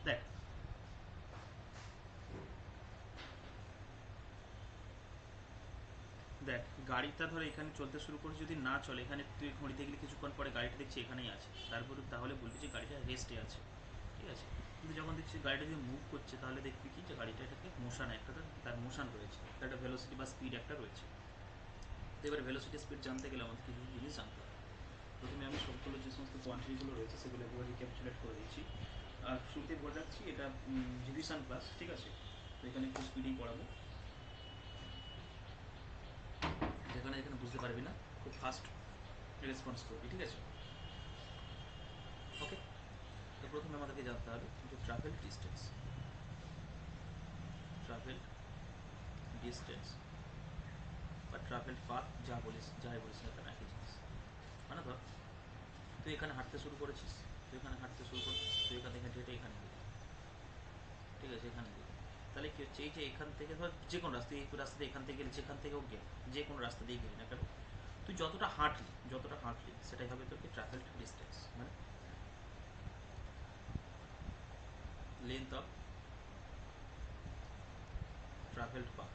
দেখ দেখ গাড়িটা ধর এখানে চলতে শুরু করে যদি না চলে, এখানে তুই ঘড়িতে গেলে কিছুক্ষণ পরে গাড়িটা দেখছি এখানেই আছে, তারপরে তাহলে বলবি যে গাড়িটা রেস্টে আছে, ঠিক আছে। কিন্তু যখন দেখছি গাড়িটা যদি মুভ করছে, তাহলে দেখবি কি যে গাড়িটা এটাকে মোশন, একটা তার মোশন রয়েছে, একটা ভেলোসিটি বা স্পিড একটা রয়েছে। তো এবার ভেলোসিটি স্পিড জানতে গেলে আমাদের কিছু জিনিস জানতে হবে। প্রথমে আমি সবগুলো যে সমস্ত কোয়ান্টিটিগুলো রয়েছে সেগুলো একবার রিক্যাপচুলেট করে দিচ্ছি। আর শুরুতে বলে রাখছি এটা রিভিশন ক্লাস, ঠিক আছে। তো এখানে একটু স্পিডেই পড়াবো, যেখানে এখানে বুঝতে পারবি না, খুব ফাস্ট রেসপন্স করবি, ঠিক আছে। ওকে, তো প্রথমে আমাদেরকে জানতে হবে যে ট্রাভেল ডিস্টেন্স। ট্রাভেল ডিস্টেন্স বা ট্রাভেল পাথ, যাই বলিস না কেন একই জিনিস। মানে ধর তুই এখানে হাঁটতে শুরু করেছিস, তুই এখান থেকে হেঁটে এখানে গেলি, ঠিক আছে, এখানে গেলি। তাহলে কি হচ্ছে, এই যে এখান থেকে ধর যে কোনো রাস্তা, এই রাস্তা দিয়ে এখান থেকে গেলি, যেখান থেকেও গেলি, যে কোনো রাস্তা দিয়ে গেলি না কেন, তুই যতটা হাঁটলি সেটাই হবে তোর কি ট্রাভেল ডিস্টেন্স, মানে লেন্থ অফ ট্রাভেলড পাথ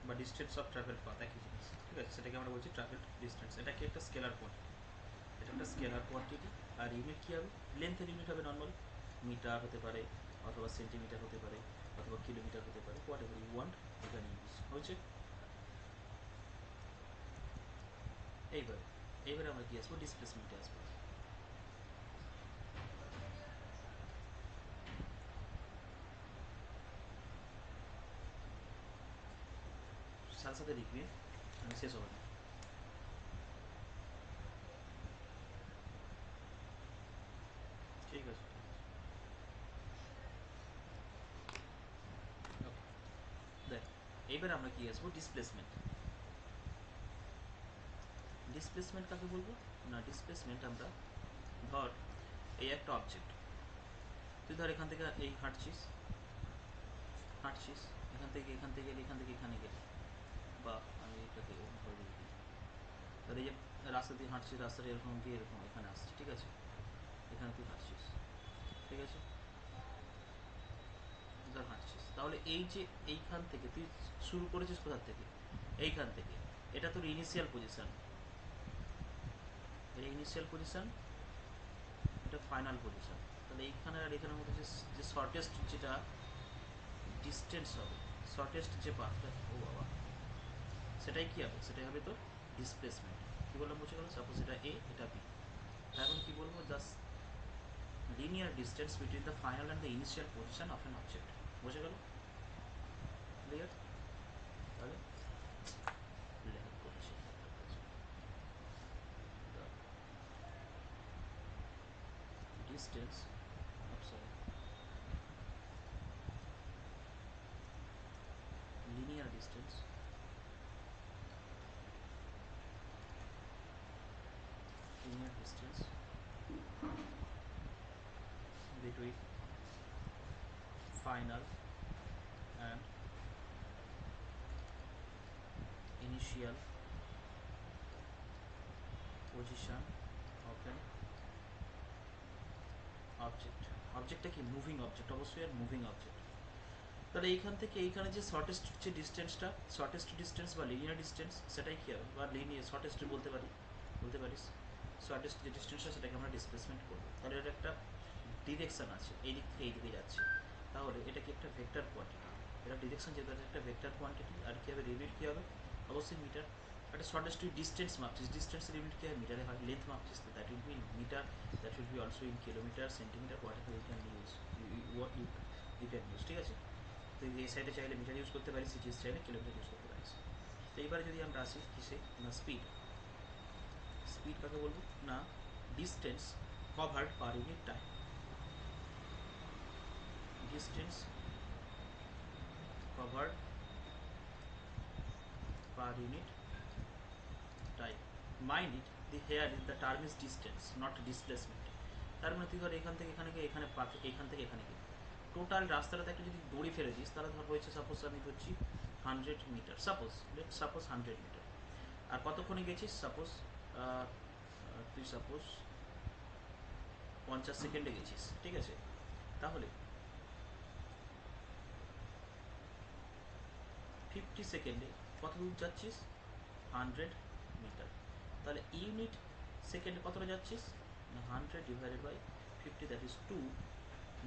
বা ডিস্টেন্স অফ ট্রাভেল পাথ, একই জিনিস, ঠিক আছে। সেটাকে আমরা বলছি ট্রাভেল ডিস্টেন্স। এটা কি একটা স্কেলার কোয়ান্টিটি, এটা একটা স্কেলার কোয়ান্টিটি। আর ইউনিট কী হবে, লেন্থের ইউনিট হবে নর্মাল, মিটার হতে পারে, অথবা সেন্টিমিটার হতে পারে, অথবা কিলোমিটার হতে পারে, হোয়াট এভার ইউ ওয়ান্ট এখানে ইউজ হয়েছে। এইবারে এইবারে আমরা কি আসবো, ডিসপ্লেসমেন্টে আসবো। সাথে সাথে লিখবি, আমি শেষ হবে না। ঠিক আছে, ওকে। দেখ এইবারে আমরা কি আসবো, ডিসপ্লেসমেন্ট। ডিসপ্লেসমেন্ট কাকে বলবো না, ডিসপ্লেসমেন্ট আমরা ধর এই একটা অবজেক্ট, তুই ধর এখান থেকে এই হাঁটছিস, এখান থেকে গেলি, এখান থেকে এখানে গেলি, বা আমি এটাকে এরকম করে দিই, তাহলে এই যে রাস্তা দিয়ে হাঁটছিস, রাস্তাটা এরকম গিয়ে এরকম এখানে আসছিস, ঠিক আছে, এখানে তুই হাঁটছিস, ঠিক আছে, ধর হাঁটছিস, তাহলে এই যে এইখান থেকে তুই শুরু করেছিস কোথা থেকে, এইখান থেকে, এটা তোর ইনিশিয়াল পজিশন, এটা ইনিশিয়াল পজিশন, এটা ফাইনাল পজিশন। তাহলে এইখানে আর এখানের মধ্যে যে শর্টেস্ট যেটা ডিস্টেন্স হবে, শর্টেস্ট যে পাথটা, ও বাবা, সেটাই কী হবে, সেটাই হবে তোর ডিসপ্লেসমেন্ট। কী বললাম বুঝে গেল, সাপোজ এটা এ, এটা বি, এখন কী বলবো, just linear distance between the final and the initial position of an object. বুঝে গেল, ক্লিয়ার? তাহলে লেখা করছি distance, sorry, linear distance between final and initial position of an object. অবজেক্টটা কি, মুভিং অবজেক্ট, অবশ্যই আর মুভিং অবজেক্ট। তাহলে এইখান থেকে এইখানে যে শর্টেস্ট যে ডিস্টেন্সটা, শর্টেস্ট ডিস্টেন্স বা লিনিয়ার ডিস্টেন্স, সেটাই কি হবে, বা লিনিয়ার শর্টেস্ট বলতে পারিস, শর্টেস্ট যে ডিস্টেন্সটা সেটাকে আমরা ডিসপ্লেসমেন্ট করবো। তাহলে এটা একটা ডিরেকশন আছে, এই দিক থেকে এই দিকে যাচ্ছে, তাহলে এটা কি একটা ভেক্টর কোয়ান্টিটি, এটা ডিরেকশন যেটা একটা ভেক্টর কোয়ান্টিটি। আর কী হবে, ইউনিট কী হবে, অবশ্যই মিটার। একটা শর্টেস্ট তুই ডিস্টেন্স মাপছিস, ডিস্টেন্সের ইউনিট কী হয়, মিটারে হয়। লেন্থ মাপছিস, তো that will be in metre, that will be also in kilometre, centimetre, whatever you can use, you can use, ঠিক আছে। তো এই সাইডে চাইলে মিটার ইউজ করতে পারিস, সিজিএস চাইলে কিলোমিটার ইউজ করতে পারিস। তো এইবারে যদি আমরা আসি কিসে না, স্পিড। স্পিড কাকে বলবো না, distance covered per unit time. Distance covered per unit time. Mind it, the here is the term is distance, not displacement. তার মানে তুই ধর এখান থেকে এখানে গিয়ে এখানে পাথ, এখান থেকে এখানে গিয়ে টোটাল রাস্তাটাতে একটা যদি দড়ি ফেলে দিস, তাহলে ধর হয়েছে, সাপোজ আমি ধরছি 100 মিটার, সাপোজ 100 মিটার। আর কতক্ষণে গেছিস, তুই সাপোজ 50 সেকেন্ডে গেছিস, ঠিক আছে? তাহলে 50 সেকেন্ডে কত দূর যাচ্ছিস? 100 মিটার। তাহলে ইউনিট সেকেন্ডে কতটা যাচ্ছিস? 100 divided by 50, that is 2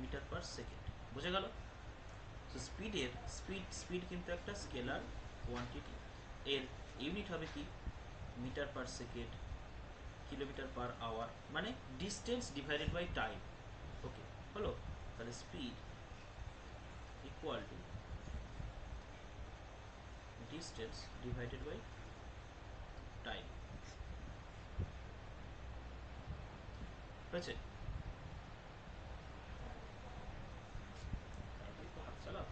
metre per second. বোঝা গেল? তো স্পিড কিন্তু একটা স্কেলার কোয়ান্টিটি। এর ইউনিট হবে কি? Metre per second, kilometre per hour, মানে distance divided by time. Okay, হলো? তাহলে speed equal to distance divided by time. হয়েছে? হাত চালাও।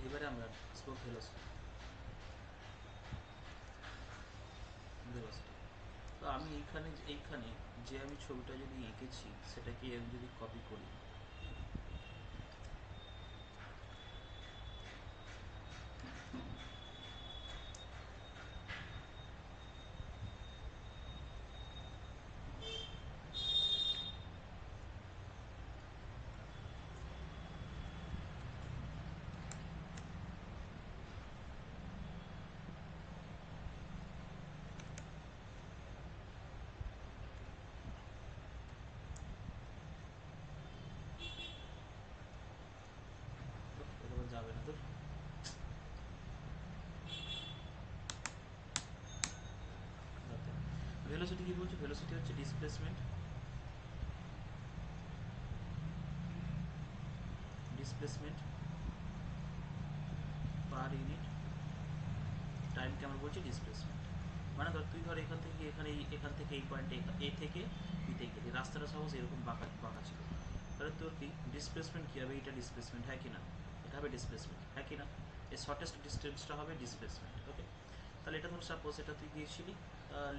এবারে আমরা আসবো ভেলোসিটি। তো আমি এইখানে যে আমি ছবিটা যদি এঁকেছি সেটাকে আমি যদি কপি করি, তো যাবে না। তো ভেলোসিটি কি বলছে? ভেলোসিটি হচ্ছে ডিসপ্লেসমেন্ট পার ইউনিট টাইমকে আমরা বলছি ডিসপ্লেসমেন্ট। মানে ধর তুই ধর এখান থেকে এখান থেকে এই পয়েন্টে এ থেকে বিতে গেলি, রাস্তাটা সাপোজ এরকম বাঁকা বাঁকা ছিল, তাহলে তোর কি ডিসপ্লেসমেন্ট কী হবে? এটা ডিসপ্লেসমেন্ট, হ্যাঁ কি না? এটা হবে ডিসপ্লেসমেন্ট, হ্যাঁ কি না? এই শর্টেস্ট ডিস্টেন্সটা হবে ডিসপ্লেসমেন্ট। ওকে, তাহলে এটা ধর সাপোজ এটা তুই গিয়েছিলি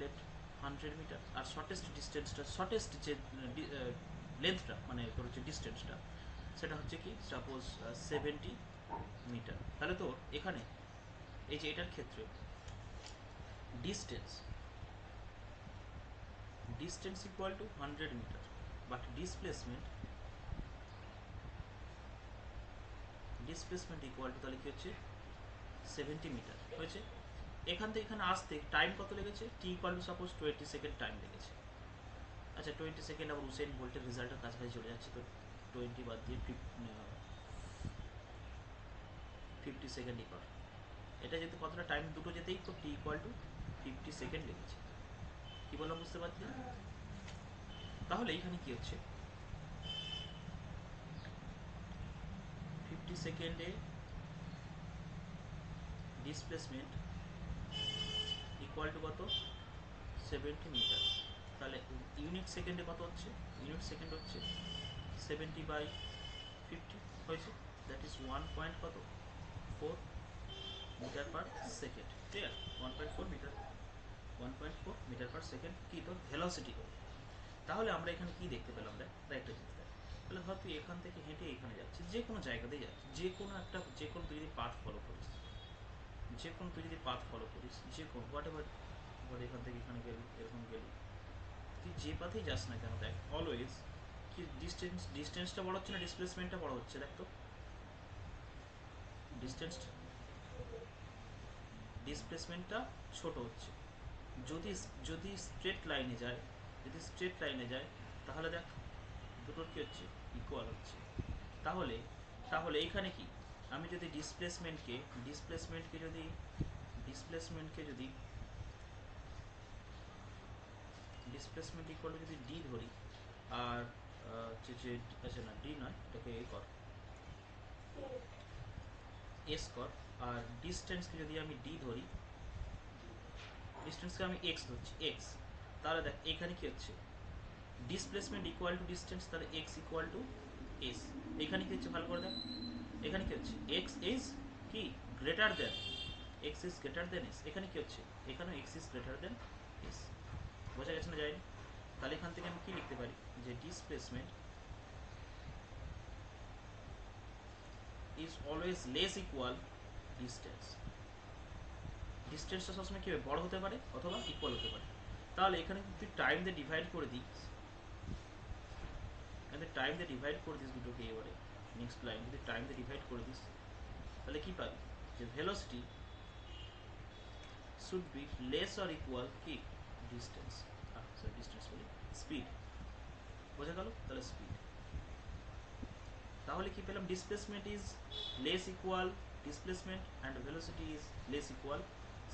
লেট 100 মিটার, আর শর্টেস্ট যে লেন্থটা মানে তোর হচ্ছে ডিস্টেন্সটা, সেটা হচ্ছে কি সাপোজ 70 মিটার। তাহলে তোর এখানে এই যে এটার ক্ষেত্রে distance equal to 100 metre, but displacement equal to তাহলে কি হচ্ছে 70 মিটার। হয়েছে? এখান থেকে এখানে আসতে টাইম কত লেগেছে? T equal to suppose 20 second time লেগেছে। আচ্ছা 20 সেকেন্ড আবার উসেন বোল্টের রেজাল্টের কাছাকাছি চলে যাচ্ছে, তো 20 বাদ দিয়ে 50 সেকেন্ডই কর। এটা যেতে কতটা টাইম? দুটো যেতেই তো টি ইকুয়াল টু 50 সেকেন্ড লেগেছে। কি বললাম বুঝতে পারছি? তাহলে এইখানে কি হচ্ছে? 50 সেকেন্ডে ডিসপ্লেসমেন্ট ইকুয়াল টু কত? 70 মিটার। তাহলে ইউনিট সেকেন্ডে কত হচ্ছে? ইউনিট সেকেন্ড হচ্ছে 70 বাই 50। হয়েছে? দ্যাট ইজ 1 কত 4 metre per second. Clear? 1.4 metre, 1.4 metre per second কি তোর ভেলোসিটি হলো। তাহলে আমরা এখানে কি দেখতে পেলাম? দেখ একটা জিনিস দেখ, তাহলে ধর তুই এখান থেকে হেঁটে এখানে যাচ্ছিস, যে কোনো জায়গাতেই যাচ্ছিস, যে কোনো তুই যদি পাথ ফলো করিস, যে কোনো হোয়াট এভার, ধর এখান থেকে এখানে গেলি, এরকম গেলি, তুই যে পথেই যাস না কেন দেখ অলওয়েজ কি ডিস্টেন্সটা বড় হচ্ছে না ডিসপ্লেসমেন্টটা বড় হচ্ছে? দেখ তো ডিস্টেন্স ডিসপ্লেসমেন্টটা ছোট হচ্ছে। যদি যদি স্ট্রেট লাইনে যায়, তাহলে দেখ দুটোর কি হচ্ছে? ইকুয়াল হচ্ছে। তাহলে তাহলে এইখানে কি আমি যদি ডিসপ্লেসমেন্ট ইকুয়াল টু যদি ডি ধরি, আর যে আচ্ছা না ডি নয়, এটাকে এ কর, এস কর, আর ডিস্টেন্সকে যদি আমি ডি ধরি, ডিস্টেন্সকে আমি এক্স ধরছি, এক্স, তাহলে দেখ এখানে কি হচ্ছে? ডিসপ্লেসমেন্ট ইকুয়াল টু ডিস্টেন্স, তাহলে এক্স ইকুয়াল টু এস। এখানে কি হচ্ছে ভালো করে দেখ, এখানে কি হচ্ছে এক্স ইজ কি greater than, x is greater than S. এখানে কি হচ্ছে, এখানে x is greater than S. বোঝা গেছে না যায়নি? তাহলে এখান থেকে আমি কি লিখতে পারি, যে displacement is always less equal distance. ডিস্টেন্সটা সবসময় কি বড় হতে পারে অথবা ইকুয়াল হতে পারে। তাহলে এখানে তুই টাইম দিয়ে ডিভাইড করে দিস, এখানে টাইম দিয়ে ডিভাইড করে দিস দুটোকে। এবারে নেক্সট লাইন যদি টাইম দিয়ে ডিভাইড করে দিস, তাহলে কি পাবি, যে velocity should be less or equal কি ডিস্টেন্স, সরি ডিস্টেন্স বলি স্পিড। বোঝা গেল? তাহলে স্পিড, তাহলে কি পেলাম, displacement is less equal displacement and velocity is less equal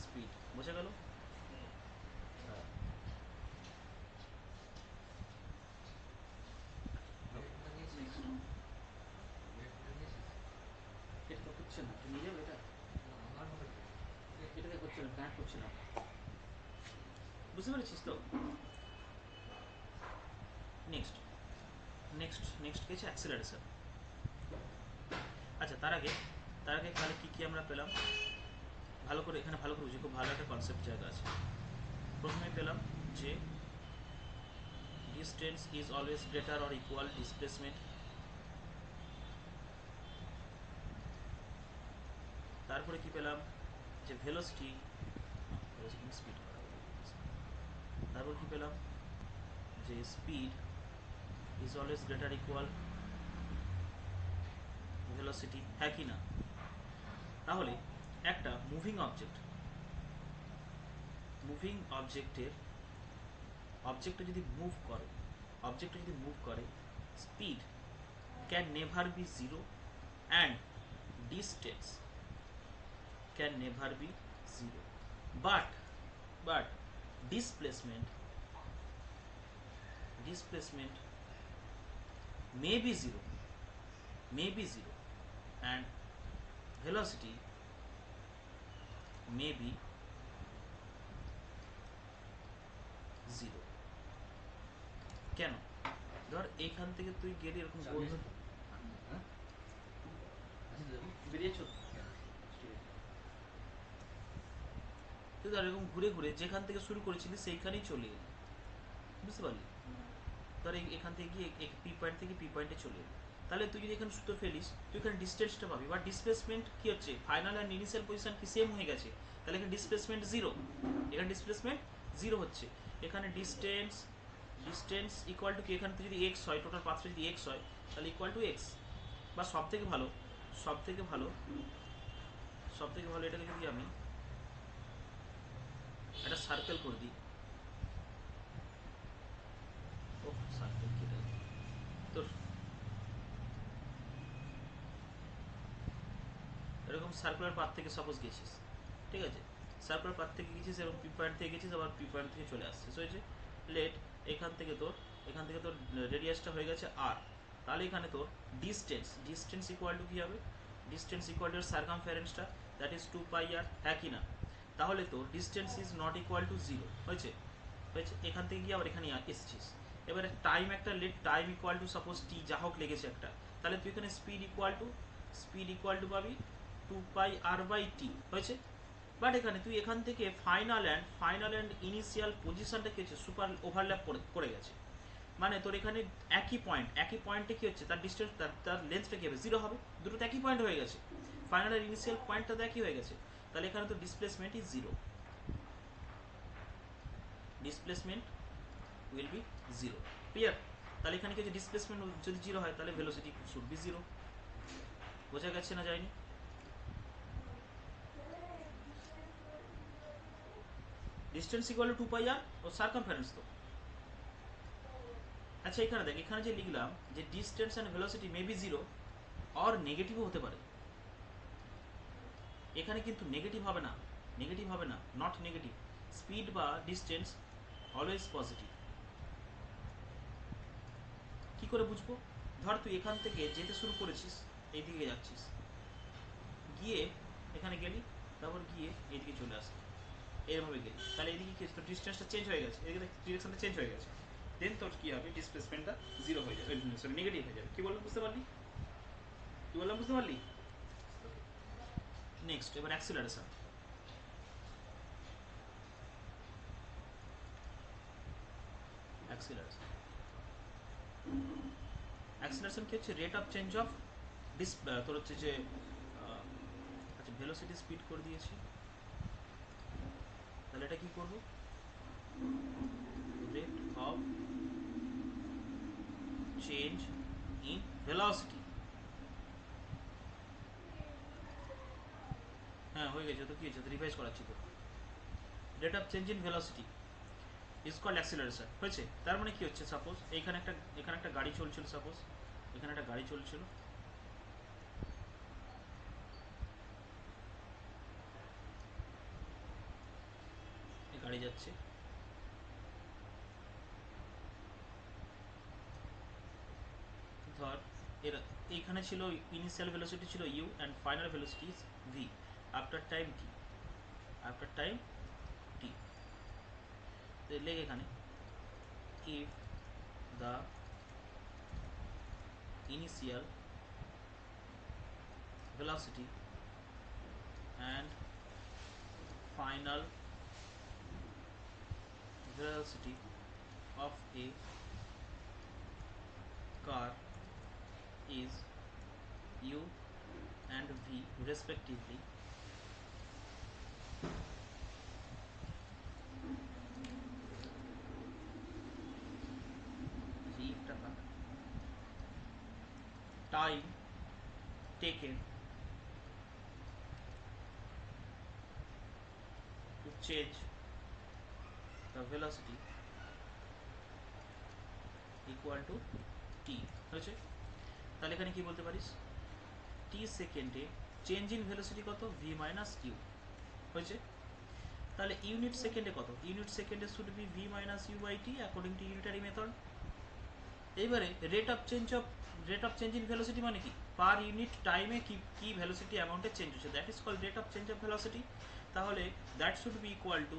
speed. বোঝা গেল? এটা তো হচ্ছে না, নিয়ে যাবে এটা, এটাতে হচ্ছে না, কানেক্ট করছে না। বুঝতে পেরেছিস তো? নেক্সট নেক্সট নেক্সট কি আছে, অ্যাক্সিলারেশন। আচ্ছা তার আগে তাহলে কী কী আমরা পেলাম ভালো করে, এখানে ভালো করে বুঝি, খুব ভালো একটা কনসেপ্ট জায়গা আছে। প্রথমে পেলাম যে distance is always greater or equal displacement. তারপরে কি পেলাম, যে ভেলোসিটি স্পিড। তারপর কি পেলাম, যে speed is always greater equal velocity, হ্যাঁ কি না? তাহলে একটা মুভিং অবজেক্টটা যদি মুভ করে speed can never be zero and distance can never be zero, but displacement may be zero and velocity may be zero. কেন? ধর এইখান থেকে তুই গেলি এরকম গোল বেরিয়েছো, তুই ধর এরকম ঘুরে ঘুরে যেখান থেকে শুরু করেছিলি সেইখানেই চলে এলি, বুঝতে পারলি? ধর এখান থেকে গিয়ে পি পয়েন্ট থেকে পি পয়েন্টে চলে এলি, তাহলে তুই যদি এখানে সুতো ফেলিস তুই এখানে ডিস্টেন্সটা পাবি, বা ডিসপ্লেসমেন্ট কি হচ্ছে, ফাইনাল অ্যান্ড ইনিশিয়াল পজিশন কি সেম হয়ে গেছে, তাহলে এখানে ডিসপ্লেসমেন্ট জিরো হচ্ছে। এখানে ডিস্টেন্স ইকুয়াল টু কি, এখানে যদি এক্স হয়, টোটাল পাথটা যদি এক্স হয় তাহলে ইকুয়াল টু এক্স। বা সব থেকে ভালো এটাকে যদি আমি একটা সার্কেল করে দিই, ও সার্কেল কেটে তোর এরকম সার্কুলার পাথ থেকে সাপোজ গেছিস, ঠিক আছে, সার্কুলার পাথ থেকে গেছিস এবং পি পয়েন্ট থেকে গেছিস, আবার পি পয়েন্ট থেকে চলে আসছিস, হয়েছে লেট এখান থেকে তোর রেডিয়াসটা হয়ে গেছে আর, তাহলে এখানে তোর ডিস্টেন্স ইকুয়াল টু কী হবে, ডিস্টেন্স ইকুয়াল টু সার্কামফারেন্সটা, দ্যাট ইজ 2 পাই আর, হ্যাঁ কি না? তাহলে তোর distance is not equal to zero, হয়েছে এখান থেকে গিয়ে আবার এখানে এসেছিস। এবারে let time equal to suppose t যা হোক লেগেছে একটা, তাহলে তুই এখানে স্পিড ইকুয়াল টু পাবি 2 π/r/t, হয়েছে। বাট এখান থেকে ফাইনাল অ্যান্ড ইনিশিয়াল পজিশনটা কি হচ্ছে, সুপার ওভারল্যাপ করে গেছে, মানে তোর এখানে একই পয়েন্টে কি হচ্ছে, তার ডিস্টেন্স তার লেন্থটা কি হবে, জিরো হবে, দুটো তো একই পয়েন্ট হয়ে গেছে, ফাইনাল আর ইনিশিয়াল পয়েন্টটা তো একই হয়ে গেছে, তাহলে এখানে তো displacement is zero, displacement will be zero, clear? তাহলে এখানে কি হচ্ছে, ডিসপ্লেসমেন্ট যদি জিরো হয় তাহলে ভেলোসিটি শুড বি জিরো। বোঝা গেছে না যায়নি? ডিস্টেন্স ইকুয়াল টু 2 π/r ও সার্কামফারেন্স তো। আচ্ছা এখানে দেখ, এখানে যে লিখলাম যে distance and velocity may be zero or নেগেটিভও হতে পারে, এখানে কিন্তু নেগেটিভ হবে না, নট নেগেটিভ। স্পিড বা ডিস্টেন্স অলওয়েজ পজিটিভ। কি করে বুঝবো? ধর তুই এখান থেকে যেতে শুরু করেছিস, এইদিকে যাচ্ছিস, গিয়ে এখানে গেলি, তারপর গিয়ে এইদিকে চলে আসলি, এরভাবে গেলি, তাহলে এদিকে কি তোর ডিস্টেন্সটা চেঞ্জ হয়ে গেছে, এদিকে ডিরেকশনটা চেঞ্জ হয়ে গেছে, দেন তোর কি হবে, ডিসপ্লেসমেন্টটা জিরো হয়ে যাবে, সরি নেগেটিভ হয়ে যাবে। কি বললাম বুঝতে পারলি? কি বললাম বুঝতে পারলি? নেক্সট এবার অ্যাক্সিলারেশন। অ্যাক্সিলারেশন অ্যাক্সিলারেশন কি হচ্ছে? রেট অফ চেঞ্জ অফ তোর হচ্ছে যে আচ্ছা ভেলোসিটি স্পিড করে দিয়েছি, তাহলে এটা কি করবো? Rate of change in velocity. হ্যাঁ হয়ে গেছে তো, কি হয়েছে? রিভাইজ করাচ্ছি তো। Rate of change in velocity is called acceleration. হয়েছে? তার মানে কি হচ্ছে, সাপোজ এখানে একটা গাড়ি চলছিল, সাপোজ এখানে একটা গাড়ি চলছিল, এই গাড়ি যাচ্ছে, ধর এর এইখানে ছিল ইনিশিয়াল ভেলোসিটি ছিল u and final velocity is v after time t, after time t. লেখ এখানে if the initial velocity and final velocity of a car is u and v respectively, time taken to change the velocity equal to t। হয়েছে? তাহলে এখানে কি বলতে পারিস, t সেকেন্ডে change in velocity কত? v minus u. হয়েছে? তাহলে ইউনিট সেকেন্ডে কত? ইউনিট সেকেন্ডে should be v minus you by t according to unitary method. এইবারে rate of change in velocity মানে কি? পার ইউনিট টাইমে কি ভেলোসিটি অ্যামাউন্টে চেঞ্জ হচ্ছে, that is called rate of change of velocity. তাহলে that should be equal to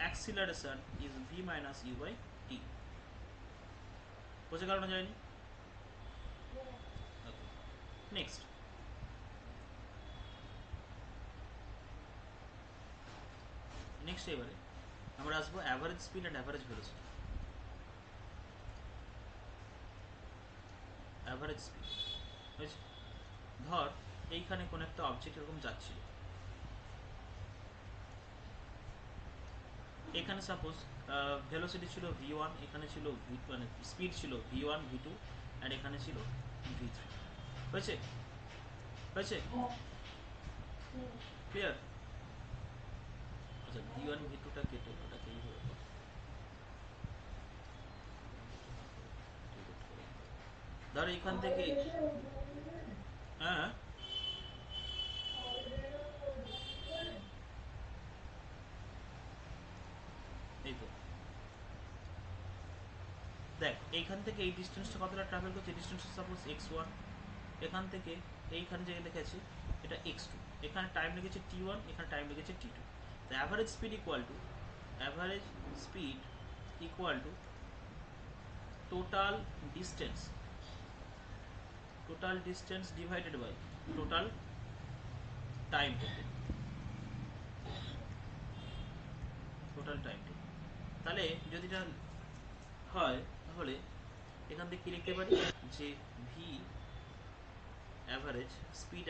acceleration is v minus you by t. বোঝা গেল না যায়নি? ওকে, নেক্সট এবারে আমরা আসবো average speed and average velocity. Average speed হয়েছে? ধর এইখানে কোন একটা অবজেক্ট এরকম যাচ্ছিল, এখানে সাপোজ ভেলোসিটি ছিল v1, এখানে ছিল মানে স্পিড ছিল v1 v2 অ্যান্ড এখানে ছিল v3। হয়েছে? হয়েছে? ক্লিয়ার? আচ্ছা v1 v2টা কেটে ওটাকে এইভাবে কর। ধর এখান থেকে, হ্যাঁ এই তো দেখ, এইখান থেকে এই ডিস্টেন্সটা কতটা ট্রাভেল করছে, ডিস্টেন্সটা সাপোজ x1, এখান থেকে এইখানে যে লিখেছি এটা x2, এখানে টাইম লেগেছে t1, এখানে টাইম লেগেছে t2। তো average speed equal to total distance divided by total time taken. তাহলে যদি এটা হয় তাহলে এখান থেকে কি লিখতে পারি যে V average speed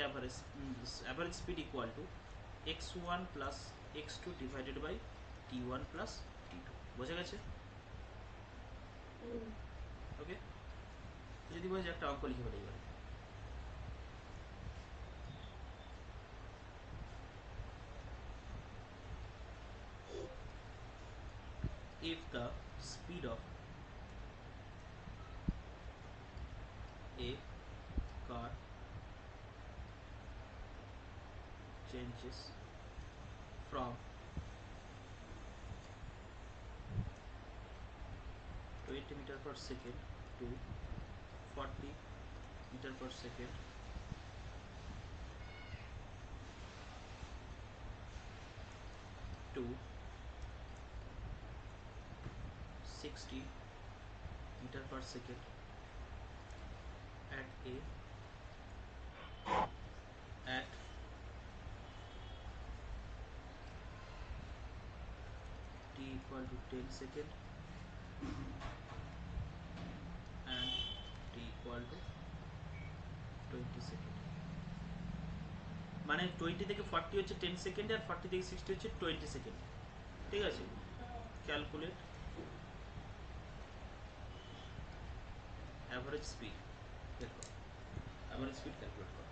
equal to x1 plus x2 divided by t1 plus t2। বোঝা গেছে? ওকে, যদি বোঝা একটা অঙ্ক লিখে পারি এবারে। if the speed of a car changes from 20 meter per second to 40 meter per second to 60 per second at a at t equal to 10 second and t equal to 20 second. মানে 20 থেকে 40 হচ্ছে 10 সেকেন্ড আর 40 থেকে 60 হচ্ছে 20 second. ঠিক আছে, calculate average speed, বের করো average speed calculate করো।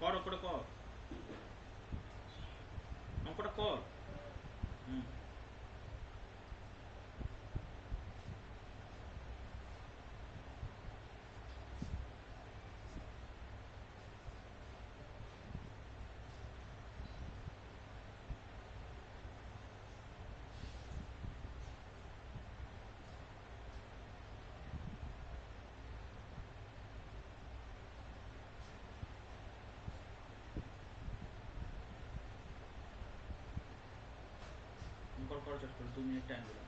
কর অঙ্কটা কর, অঙ্কটা কর। কর কর চট করে, 2 মিনিট টাইম দিলাম।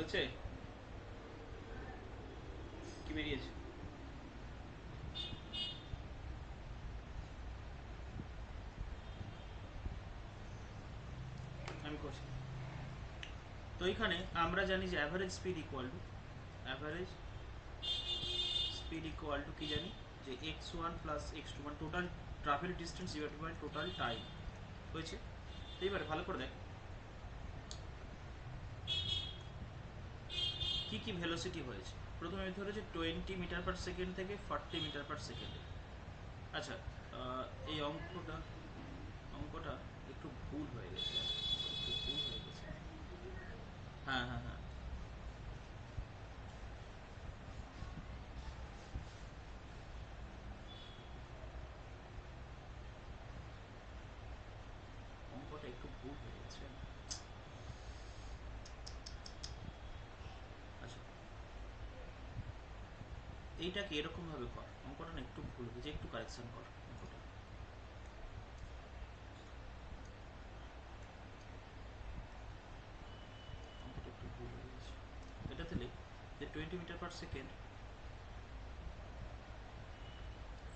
হচ্ছে কি বেরিয়েছে? আমি করছি। তো এখানে আমরা জানি যে অ্যাভারেজ স্পিড ইকুয়াল টু কি জানি যে x1 প্লাস x2 মানে total travel distance divided by total time হয়েছে। তো এবারে ভালো করে দেখ কি কি ভেলোসিটি হয়েছে। প্রথমে আমি ধরেছি 20 মিটার পার সেকেন্ড থেকে 40 মিটার পার সেকেন্ডে। আচ্ছা, এই অঙ্কটা একটু ভুল হয়ে গেছে, একটু ভুল হয়ে গেছে। হ্যাঁ হ্যাঁ হ্যাঁ, অঙ্কটা একটু ভুল হয়ে গেছে। আচ্ছা, এইটাকে এরকম ভাবে কর, অঙ্কটা না একটু ভুল হয়েছে, একটু কারেকশন কর অঙ্কটা। অঙ্কটা একটু ভুল হয়ে গেছে। এটাতে লিখ যে 20 metre per second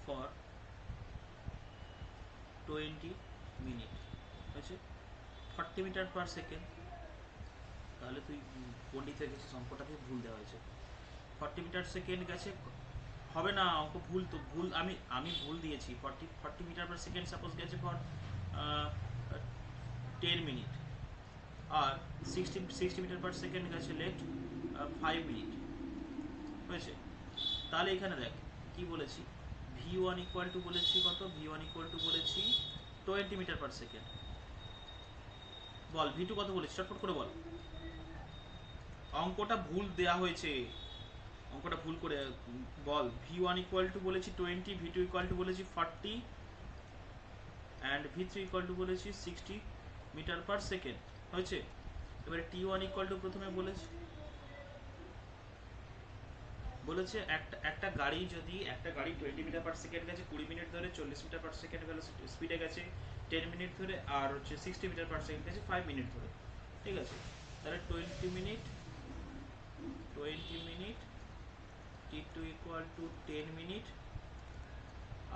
for 20 minute হয়েছে। 40 মিটার পার সেকেন্ড, তাহলে তুই পণ্ডিত হয়ে গেছিস, অঙ্কটাতে ভুল দেওয়া হয়েছে। 40 মিটার সেকেন্ড গেছে, হবে না অঙ্ক ভুল, তো ভুল আমি আমি ভুল দিয়েছি। 40 মিটার পার সেকেন্ড সাপোজ গেছে ফর 10 মিনিট, আর 60 মিটার পার সেকেন্ড গেছে লেট 5 মিনিট হয়েছে। তাহলে এখানে দেখ কি বলেছি, v1 ইকুয়াল টু বলেছি কত, v1 ইকুয়াল টু বলেছি 20 মিটার পার সেকেন্ড। বল v2 কত বলেছি, চটপট করে বল। অঙ্কটা ভুল দেয়া হয়েছে, অঙ্কটা ভুল করে বল। v1 ইকুয়াল টু বলেছি 20, v2 ইকুয়াল টু বলেছি 40 অ্যান্ড v3 ইকুয়াল টু বলেছি 60 মিটার পার সেকেন্ড হয়েছে। এবারে t1 ইকুয়াল টু প্রথমে বলেছে একটা গাড়ি, যদি একটা গাড়ি 20 মিটার পার সেকেন্ড গেছে 20 মিনিট ধরে, 40 মিটার পার সেকেন্ড স্পিডে গেছে 10 মিনিট ধরে, আর হচ্ছে 60 মিটার পার সেকেন্ড গেছে 5 মিনিট ধরে। ঠিক আছে, তাহলে 20 minute T2 equal to 10 minute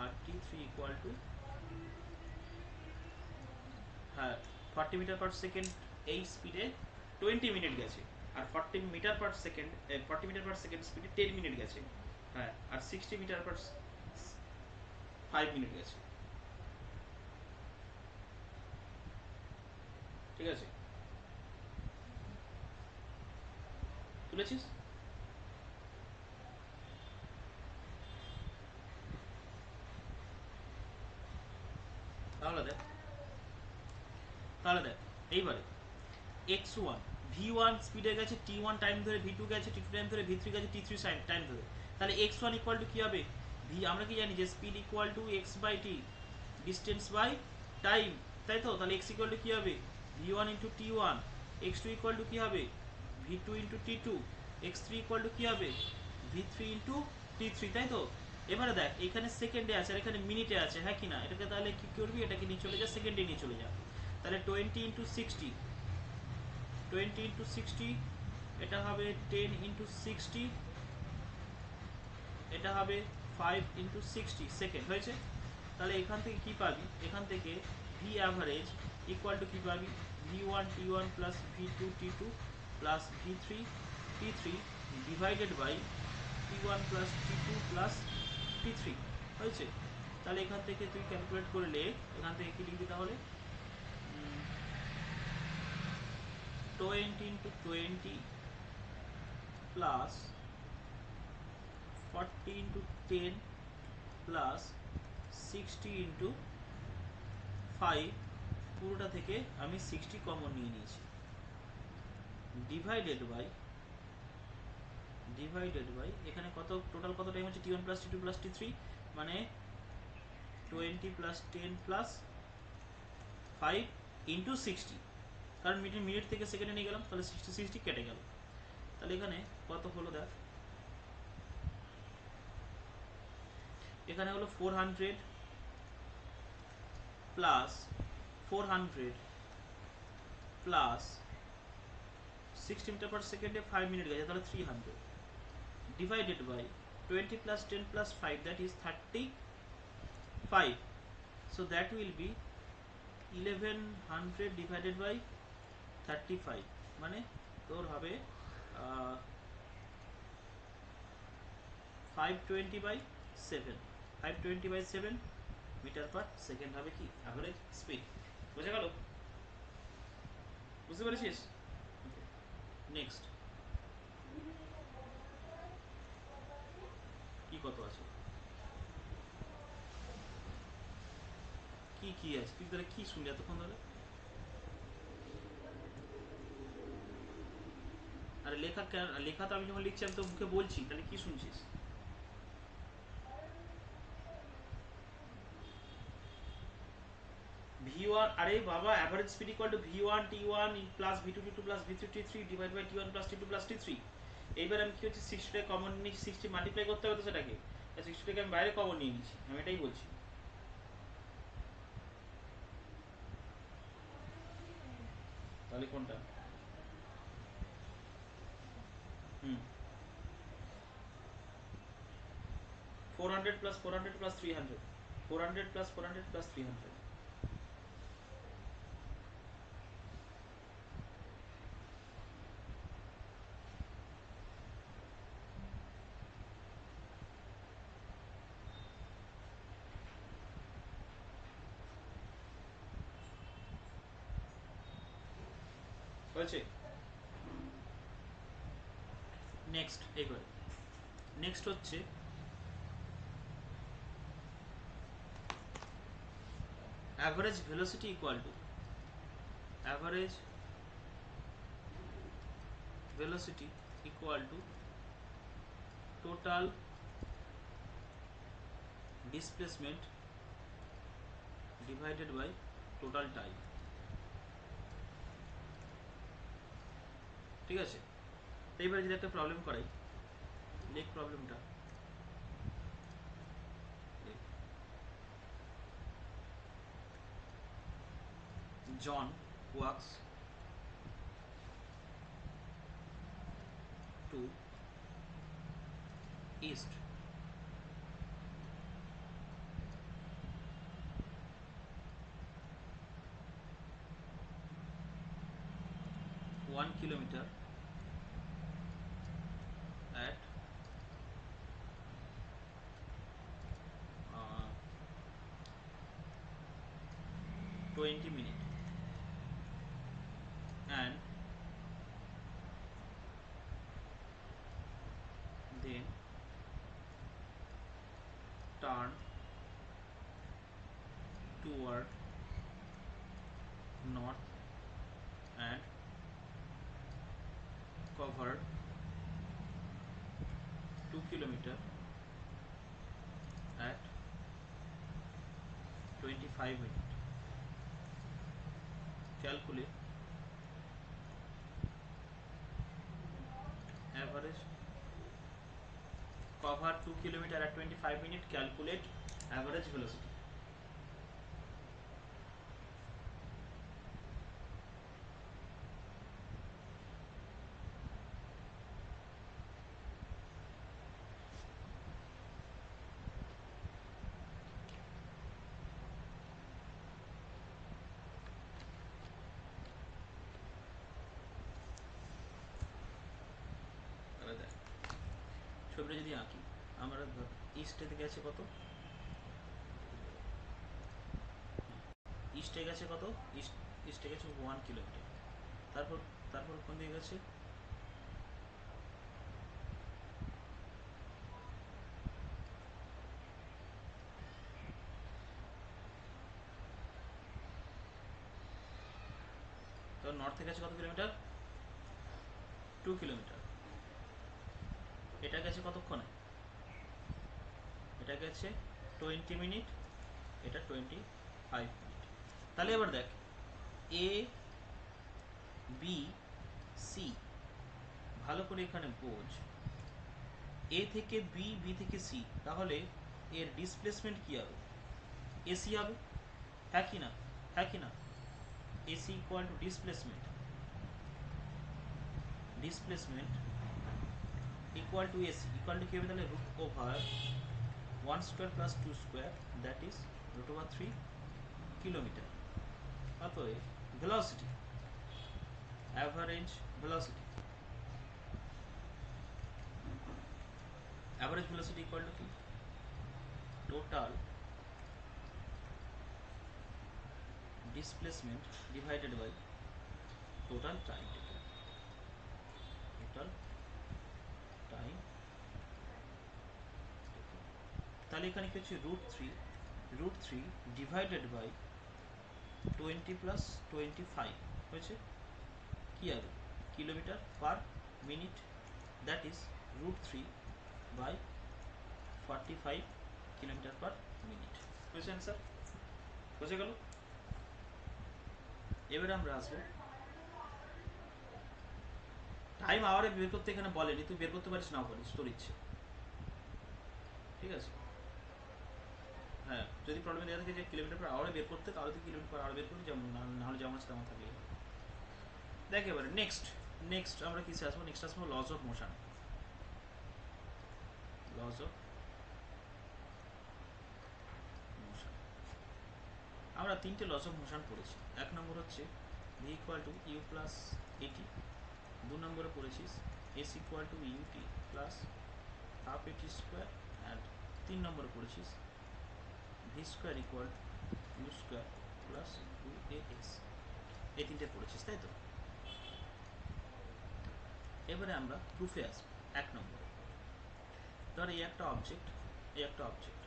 আর T3 equal to হ্যাঁ 40 মিটার পার সেকেন্ড এই স্পিডে 20 মিনিট গেছে, আর 40 metre per second 40 metre per second স্পিডে 10 মিনিট গেছে, হ্যাঁ, আর 60 মিটার পার 5 মিনিট গেছে। ঠিক আছে, তুলেছিস? তাহলে দেখ এইবারে x1 v1 স্পিডে গেছে, t1 টাইম ধরে, v2 গেছে t2 টাইম ধরে, v3 গেছে t3 টাইম ধরে, তাহলে x1 ইকুয়াল টু কি হবে? আমরা কি জানি যে speed equal to x by t, distance by time, তাই তো? তাহলে x ইকুয়াল টু কি হবে? v1 into t1, x2 equal to কি হবে? v2 into t2, x3 equal to কি হবে? v3 ইন্টু t3, তাই তো? এবারে দেখ এখানে সেকেন্ডে আছে আর এখানে মিনিটে আছে, হ্যাঁ কি না? এটাকে তাহলে কি করবি? এটাকে নিয়ে চলে যা, সেকেন্ডে নিয়ে চলে যা। তাহলে 20 ইন্টু 60, 20 ইন্টু 60, এটা হবে 10 ইন্টু 60, এটা হবে 5 ইন্টু 60 সেকেন্ড, হয়েছে? তাহলে এখান থেকে কি পাবি? এখান থেকে ভি অ্যাভারেজ ইকুয়াল টু কি পাবি? v1 t1 plus v2 t2 plus v3 t3 divided by t1 plus t2 plus t3, হয়েছে? তাহলে এখান থেকে তুই ক্যালকুলেট করলে এখান থেকে কি লিখবি তাহলে? 20 into 20 plus 40 into 10 plus 60 into 5, পুরোটা থেকে আমি 60 কমন নিয়ে নিয়েছি, ডিভাইডেড বাই এখানে কত টোটাল কত টাইম হচ্ছে? t1 plus t2 plus t3, মানে 20 প্লাস 10 প্লাস 5 ইন্টু 60, কারণ মিনিট থেকে সেকেন্ডে নিয়ে গেলাম, তাহলে 60 কেটে গেল। তাহলে এখানে কত হলো দেখ, এখানে হলো 400 প্লাস 400 প্লাস 60 মিটার পার সেকেন্ডে 5 মিনিট গেছে, তাহলে 300 divided by 20 plus 10 plus 5, that is 35, so that will be 1100 divided by 35, মানে তোর হবে 520 by 7, 520 by 7 metre per second হবে কি অ্যাভারেজ স্পিড। বোঝা গেল? বুঝতে পেরেছিস? নেক্সট কি কত আছে? কি আছে? তুই তাহলে কি শুনলি এতক্ষণ ধরে? আরে লেখা তো আমি যখন লিখছি আমি তো মুখে বলছি, তাহলে কি শুনছিস? v1, আরে বাবা, average speed equal to v1 t1 plus v2 t2 plus v3 t3 divide by t1 plus t2 plus t3। এইবার আমি কি হচ্ছে 60 টাকে কমন নিয়েছি, 60 মাল্টিপ্লাই করতে হবে তো সেটাকে, 60 টাকে আমি বাইরে কমন নিয়ে নিচ্ছি, আমি এটাই বলছি। তাহলে কোনটা? 400 প্লাস 400 প্লাস 300, 400 প্লাস 400 প্লাস 300, হয়েছে? নেক্সট এবার নেক্সট হচ্ছে average velocity equal to average velocity equal to total displacement divided by total time. ঠিক আছে, এইবারে যদি একটা প্রবলেম করাই, লেখ প্রবলেমটা। John walks to east, 1 kilometer at 20 minutes, and then turn toward north and cover 2 kilometer at 25 minutes. Calculate average, cover 2 kilometer at 25 minutes, calculate average velocity. ছবিটা যদি আঁকি, আমরা ইস্টে গেছে কত, ইস্টে গেছে কত, ইস্টে গেছে 1 কিলোমিটার, তারপর তারপর কোন দিকে গেছে, তো নর্থে গেছে কত কিলোমিটার, 2 কিলোমিটার। এটা গেছে কতক্ষণে, এটা গেছে 20 মিনিট, এটা 25 মিনিট। তাহলে এবার দেখ, এ বি সি, ভালো করে এখানে বোঝ, এ থেকে বি, বি থেকে সি, তাহলে এর ডিসপ্লেসমেন্ট কি হবে, এসি হবে, হ্যাঁ কি না, হ্যাঁ কি না, AC equal to displacement, displacement equal to AC equal to কি হবে, তাহলে root over 1 square plus 2 square, that is root over 3 kilometre. অতএব velocity, average velocity, average velocity equal to কি, total displacement divided by total time taken, total time taken। তাহলে এখানে কি হচ্ছে, √3 divided by 20 plus 25 হয়েছে কি হবে, kilometre per minute, that is √3 by 45 kilometre per minute. বুঝেছেন স্যার, বুঝে গেল। এবারে আমরা আসবো টাইম আওয়ারে বের করতে, এখানে বলেনি, তুই বের করতে পারিস নাও পারিস, তোর ইচ্ছে, ঠিক আছে। হ্যাঁ, যদি প্রবলেম দেওয়া থাকে যে কিলোমিটার পার আওয়ারে বের করতে, তাহলে তুই কিলোমিটার পার আওয়ার বের করবি, যেমন নাহলে যেমন আছে তেমন থাকলেই হবে। দেখ এবারে নেক্সট আমরা কিসে আসবো, নেক্সট আসবো laws of motion, laws of motion. আমরা 3টে লজ অফ মোশন পড়েছি। 1 নম্বর হচ্ছে V equal to U plus AT, 2 নম্বরে পড়েছিস S equal to UT plus half AT square, and 3 নম্বরে পড়েছিস V square equal U square plus 2ax। এই 3টে পড়েছিস, তাই তো। এবারে আমরা প্রুফে আসবো। 1 নম্বরে ধর এই একটা অবজেক্ট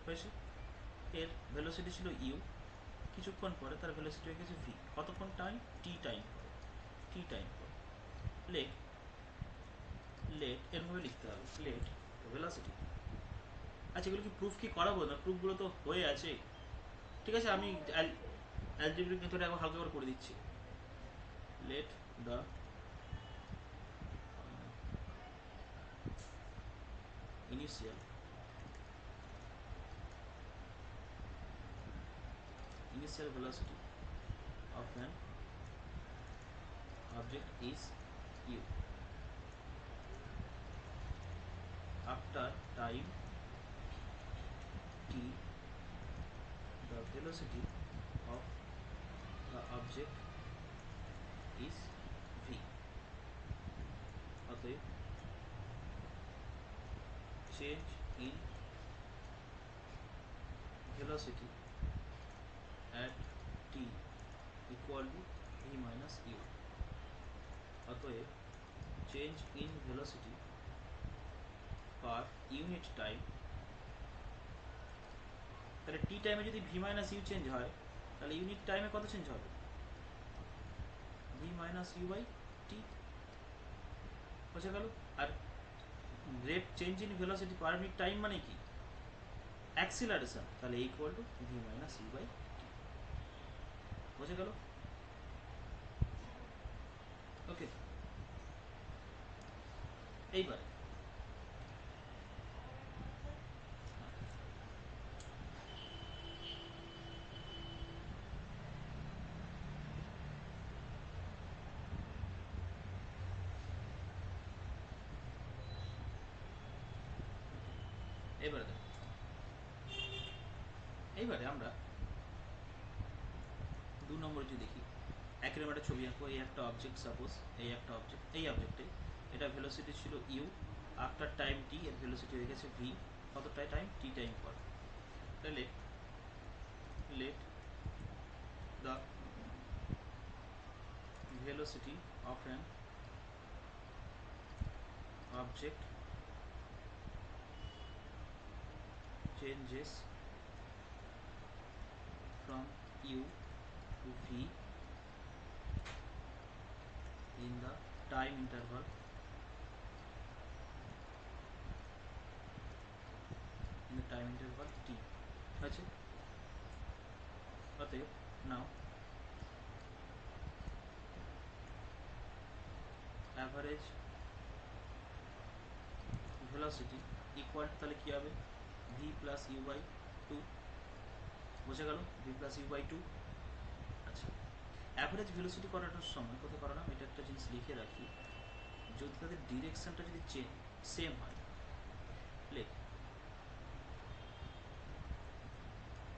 হয়েছে, এর ভেলোসিটি ছিল ইউ, কিছুক্ষণ পরে তার ভেলোসিটি হয়ে গেছে ভি, কতক্ষণ টাইম, টি টাইম পরে। লেট এরভাবে লিখতে হবে, লেট ভেলোসিটি। আচ্ছা, এগুলো কি প্রুফ কি করাবো না, প্রুফগুলো তো হয়ে আছে, ঠিক আছে। আমি অ্যালজেব্রিক মেথডে একবার হালকা করে দিচ্ছি। Let the initial velocity of an object is u up after time t the velocity of the object is v. অতএব change in velocity at t equal to v minus u. অতএব change in velocity per unit time, তাহলে টি টাইমে যদি V minus you change হয় তাহলে unit টাইমে কত change হবে? V minus you by t, বোঝা গেল? আর rate change in velocity per unit time মানে কি? অ্যাক্সিলারেশন, তাহলে equal to v minus you by t, বোঝা গেল? ওকে, এইবারে এইবারে আমরা 2 নম্বর যদি দেখি, একই একটা ছবি আঁকবো। এই একটা অবজেক্ট, সাপোজ এই একটা অবজেক্ট, এই অবজেক্টে এটা ভেলোসিটি ছিল ইউ, আফটার টাইম টি এর ভেলোসিটি হয়ে গেছে ভি, কতটাই টাইম? টি টাইম পর। তাহলে let the velocity of an object changes from u to v in the time interval t আছে। অতএব now average velocity equal, তাহলে কি হবে? v plus u by 2, বোঝা গেল? v plus u by 2। আচ্ছা, অ্যাভারেজ ভেলোসিটি করানোর সময় কোথায় করালাম, এটা একটা জিনিস লিখে রাখি, যদি তাদের ডিরেকশনটা যদি সেম হয়, লেখ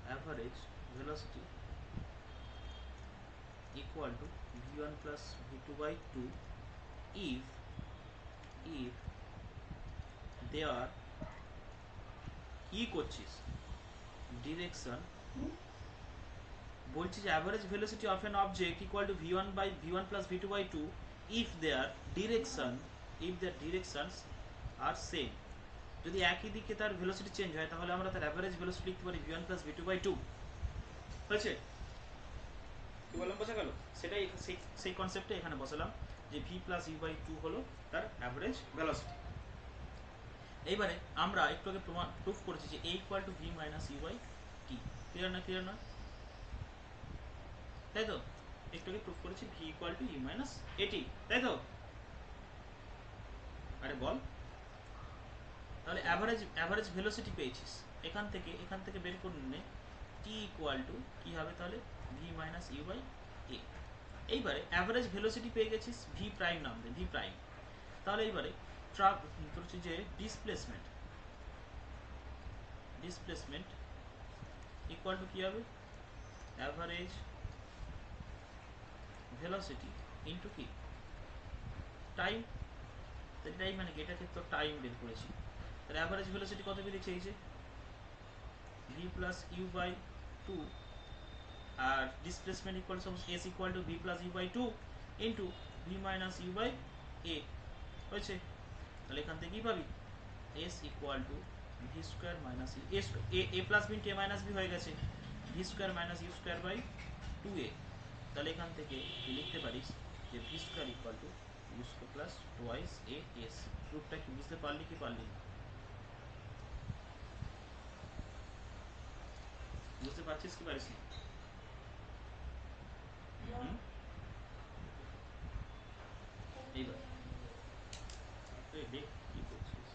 average velocity equal to v1 plus v2 by 2 if they are কি করছিস ডিরেকশন, বলছি যে average velocity of an object equal to v1 plus v2 by 2 if their directions are same। যদি একই দিকে তার ভেলোসিটি চেঞ্জ হয় তাহলে আমরা তার অ্যাভারেজ ভেলোসিটি লিখতে পারি v1 plus v2 by 2। হয়েছে? কি বললাম, বোঝা গেল? সেটাই সেই কনসেপ্টে এখানে বসালাম যে v plus u by 2 হলো তার অ্যাভারেজ ভেলোসিটি। এইবারে আমরা একটু আগে প্রুফ করেছি যে a equal to v minus you by T. Clear না? ক্লিয়ার না? তাই তো? একটু আগে প্রুফ করেছি v equal to U minus AT, তাই তো? আরে বল, তাহলে অ্যাভারেজ ভেলোসিটি পেয়েছিস, এখান থেকে বের করে নে t ইকুয়াল টু কি হবে তাহলে? v মাইনাস ইউ বাই এ। এইবারে অ্যাভারেজ ভেলোসিটি পেয়ে গেছিস, v প্রাইম নাম দে, v প্রাইম। তাহলে এইবারে হচ্ছে যে ডিসপ্লেসমেন্ট ইকুয়াল টু কি হবে? অ্যাভারেজ ভেলোসিটি ইন্টু কি? টাইম। টাইম মানে কি? এটাকে তো টাইম বের করেছি, তাহলে অ্যাভারেজ ভেলোসিটি কত বেরিয়েছে? এই যে v প্লাস ইউ বাই 2 আর displacement equal to s equal to v plus u by 2 into v minus you by a. হয়েছে? তাহলে এখান থেকে কি পাবি? s equal to v square minus u, a plus b into a minus b হয়ে গেছে, v square minus u square by 2a। তাহলে এখান থেকে তুই লিখতে পারিস যে v square equal to you square plus twice A s. প্রুফটা কি বুঝতে পারলি কি পারলি না? বুঝতে পারছিস কি পারিস না? এইবার দেখ কি করছিস।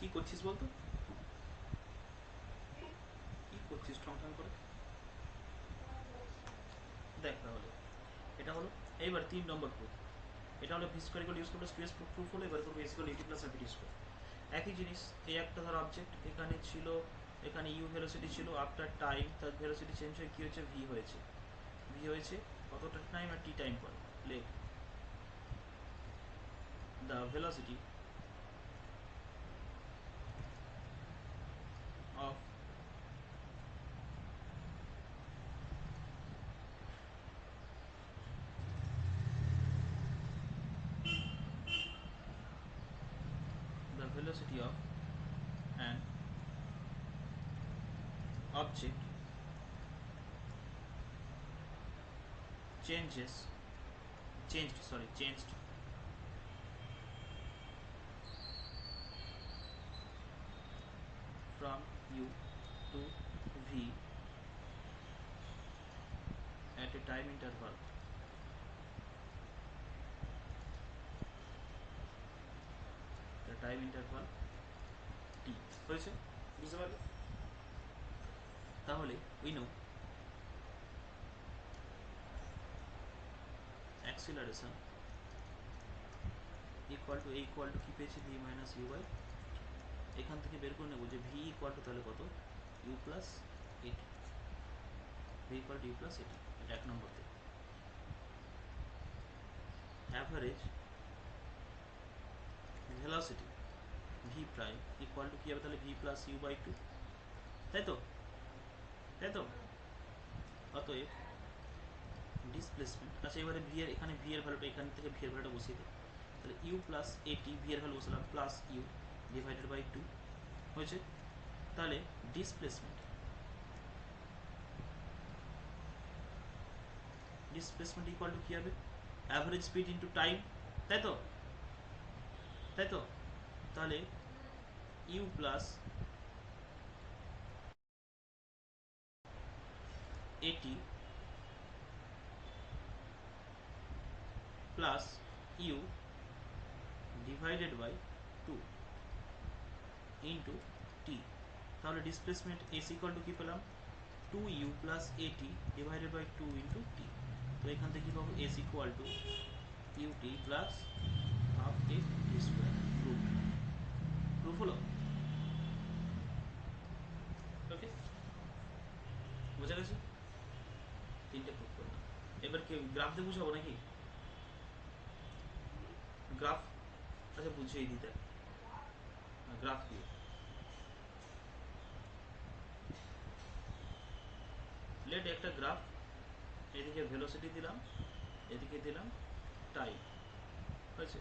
কি করছিস বলতো, কি করছিস ঠং ঠং করে? দেখ তাহলে এটা হলো এইবার 3 নম্বর প্রুফ। এটা হলো V square equal U square plus 2s proof হলো। এবার করবো এস ইকুয়াল ইউটি প্লাস আরবিটি স্কোয়ার। একই জিনিস, এই একটা ধর অবজেক্ট এখানে ছিল, এখানে ইউ ভেলোসিটি ছিল, আফটার টাইম তার ভেলোসিটি চেঞ্জ হয়ে কী হয়েছে, ভি হয়েছে। ভি হয়েছে কতটা টাইম আর টি টাইম পরে। লেখ the velocity of the velocity of an object changed from u to v at a time interval t হয়েছে, বুঝতে পারলে? তাহলে we know acceleration equal to কি পেয়েছি, v minus u by, এখান থেকে বের করে নেবো যে v equal to তাহলে কত, u plus at, v equal to u plus at, এটা 1 নম্বর থেকে। Average velocity v prime equal to কি হবে তাহলে, v plus u by 2, তাই তো, তাই তো? অতএব ডিসপ্লেসমেন্ট, আচ্ছা এবারে ভি এর, এখানে ভি এর ভ্যালুটা, এখান থেকে ভি এর ভ্যালুটা বসিয়ে দিই, তাহলে ইউ প্লাস এটি, ভি এর ভ্যালু বসালাম প্লাস ইউ ডিভাইডেড বাই 2 হয়েছে। তাহলে ডিসপ্লেসমেন্ট ইকুয়াল টু কী হবে, অ্যাভারেজ স্পিড ইন্টু টাইম, তাই তো, তাই তো? তাহলে u plus at plus u divided by 2 into t. তাহলে ডিসপ্লেসমেন্ট এস ইকুয়াল টু কী পেলাম, 2u প্লাস এটি ডিভাইডেড বাই 2 ইন্টু টি। তো এখান থেকে কী পাবো, S equal to UT plus half A T square. Proof হলো, ওকে, বোঝা গেছে? 3টে প্রুফ করলাম। এবার কি গ্রাফ দিয়ে বুঝাবো নাকি? গ্রাফ, আচ্ছা বুঝিয়ে দিতে, গ্রাফ দিয়ে লেট একটা গ্রাফ, এদিকে ভেলোসিটি দিলাম, এদিকে দিলাম টাইম, হয়েছে।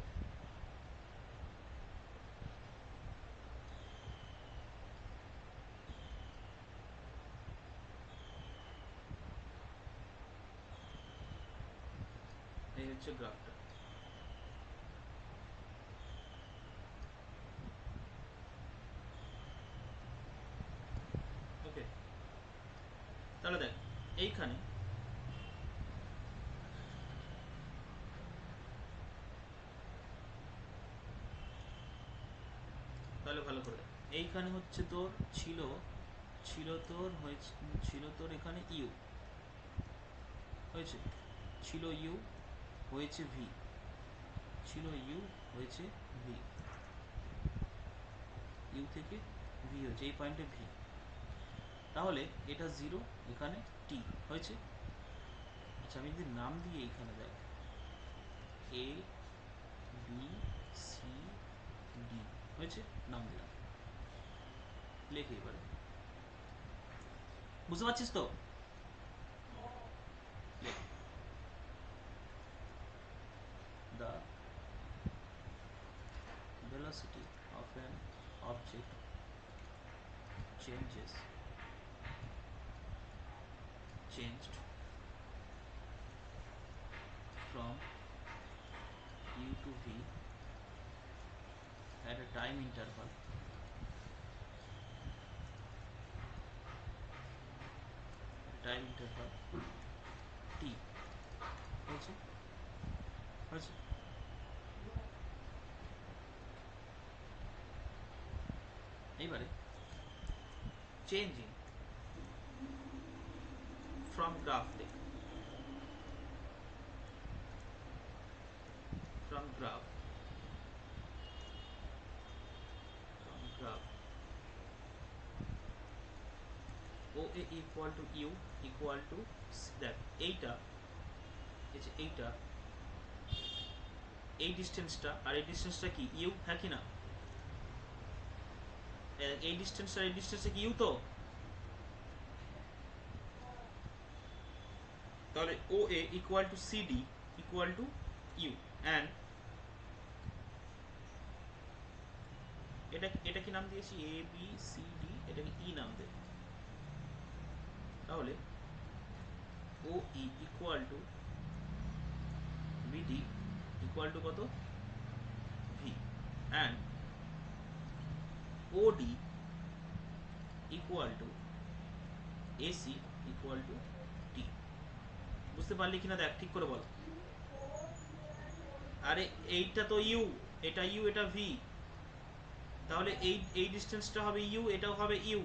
এই হচ্ছে গ্রাফটা। ওকে, তাহলে দেখ এইখানে তাহলে ভালো করে দেখ, এইখানে হচ্ছে তোর ছিল ছিল তোর এখানে ইউ হয়েছে, ছিল ইউ হয়েছে ভি, ছিল ইউ হয়েছে ভি, ইউ থেকে ভি হয়েছে এই পয়েন্টে ভি। তাহলে এটা 0, এখানে টি হয়েছে। আচ্ছা আমি যদি নাম দিয়ে এইখানে দেখ এ বি সি ডি হয়েছে, নাম দিলাম, লেখে এবারে, বুঝতে পারছিস তো? The velocity of an object changed from u to v at a time interval t হয়েছে, হয়েছে। এইবারে চেঞ্জিং ফ্রম গ্রাফ দেখুন, from graph OA equal to U equal to দেখ এইটা, এইটা এই ডিস্টেন্সটা আর এই ডিস্টেন্সটা কি ইউ, হ্যাঁ কি না? এই ডিস্টেন্স আর এই ডিস্টেন্সটা কি ইউ তো, তাহলে OA equal to CD equal to U and এটা কি নাম দিয়েছি, এ বি সি ডি, এটাকে ই নাম দেব। তাহলে OE equal to BD equal to কত, V and OD equal to AC equal to T। বুঝতে পারলি কিনা দেখ ঠিক করে বল। আরে এইটা তো ইউ, এটা ইউ, এটা ভি, তাহলে এই ডিস্টেন্সটা হবে ইউ, এটাও হবে ইউ।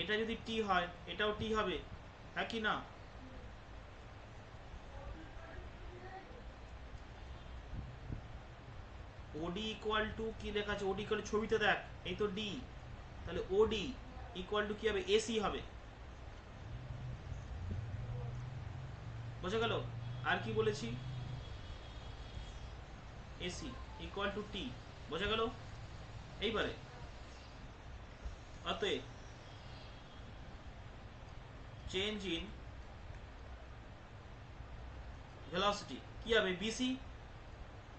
এটা যদি টি হয় এটাও টি হবে, হ্যাঁ কি না? ওডি ইকুয়াল টু কি লেখা আছে, ওডি ইকুয়াল ছবিতে দেখ, এই তো ডি, তাহলে ওডি ইকুয়াল টু কি হবে, এসি হবে। বোঝা গেল? আর কি বলেছি, এসি ইকুয়াল টু টি, বোঝা গেল? এইবারে অতএব চেঞ্জ ইন ভেলোসিটি কি হবে, বিসি,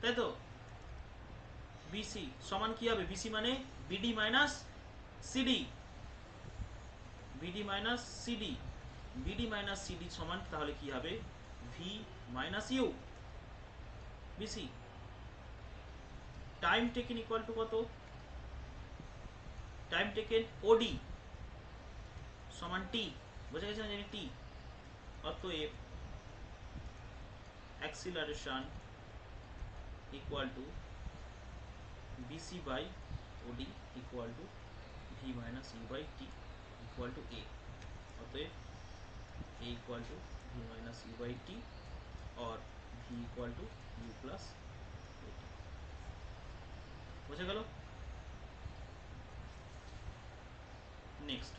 তাই তো? বিসি সমান কি হবে, বিসি মানে BD minus CD, BD minus CD, BD minus CD সমান তাহলে কি হবে, v minus u BC. Time taken equal to কত, টাইম টেকেন ওডি সমান টি, বোঝা গেছে না, জানি টি। অতএব acceleration equal to BC by OD equal to v minus you by t equal to a. অতএব a equal to v minus u by t or v equal to u plus at। বোঝা গেল? Next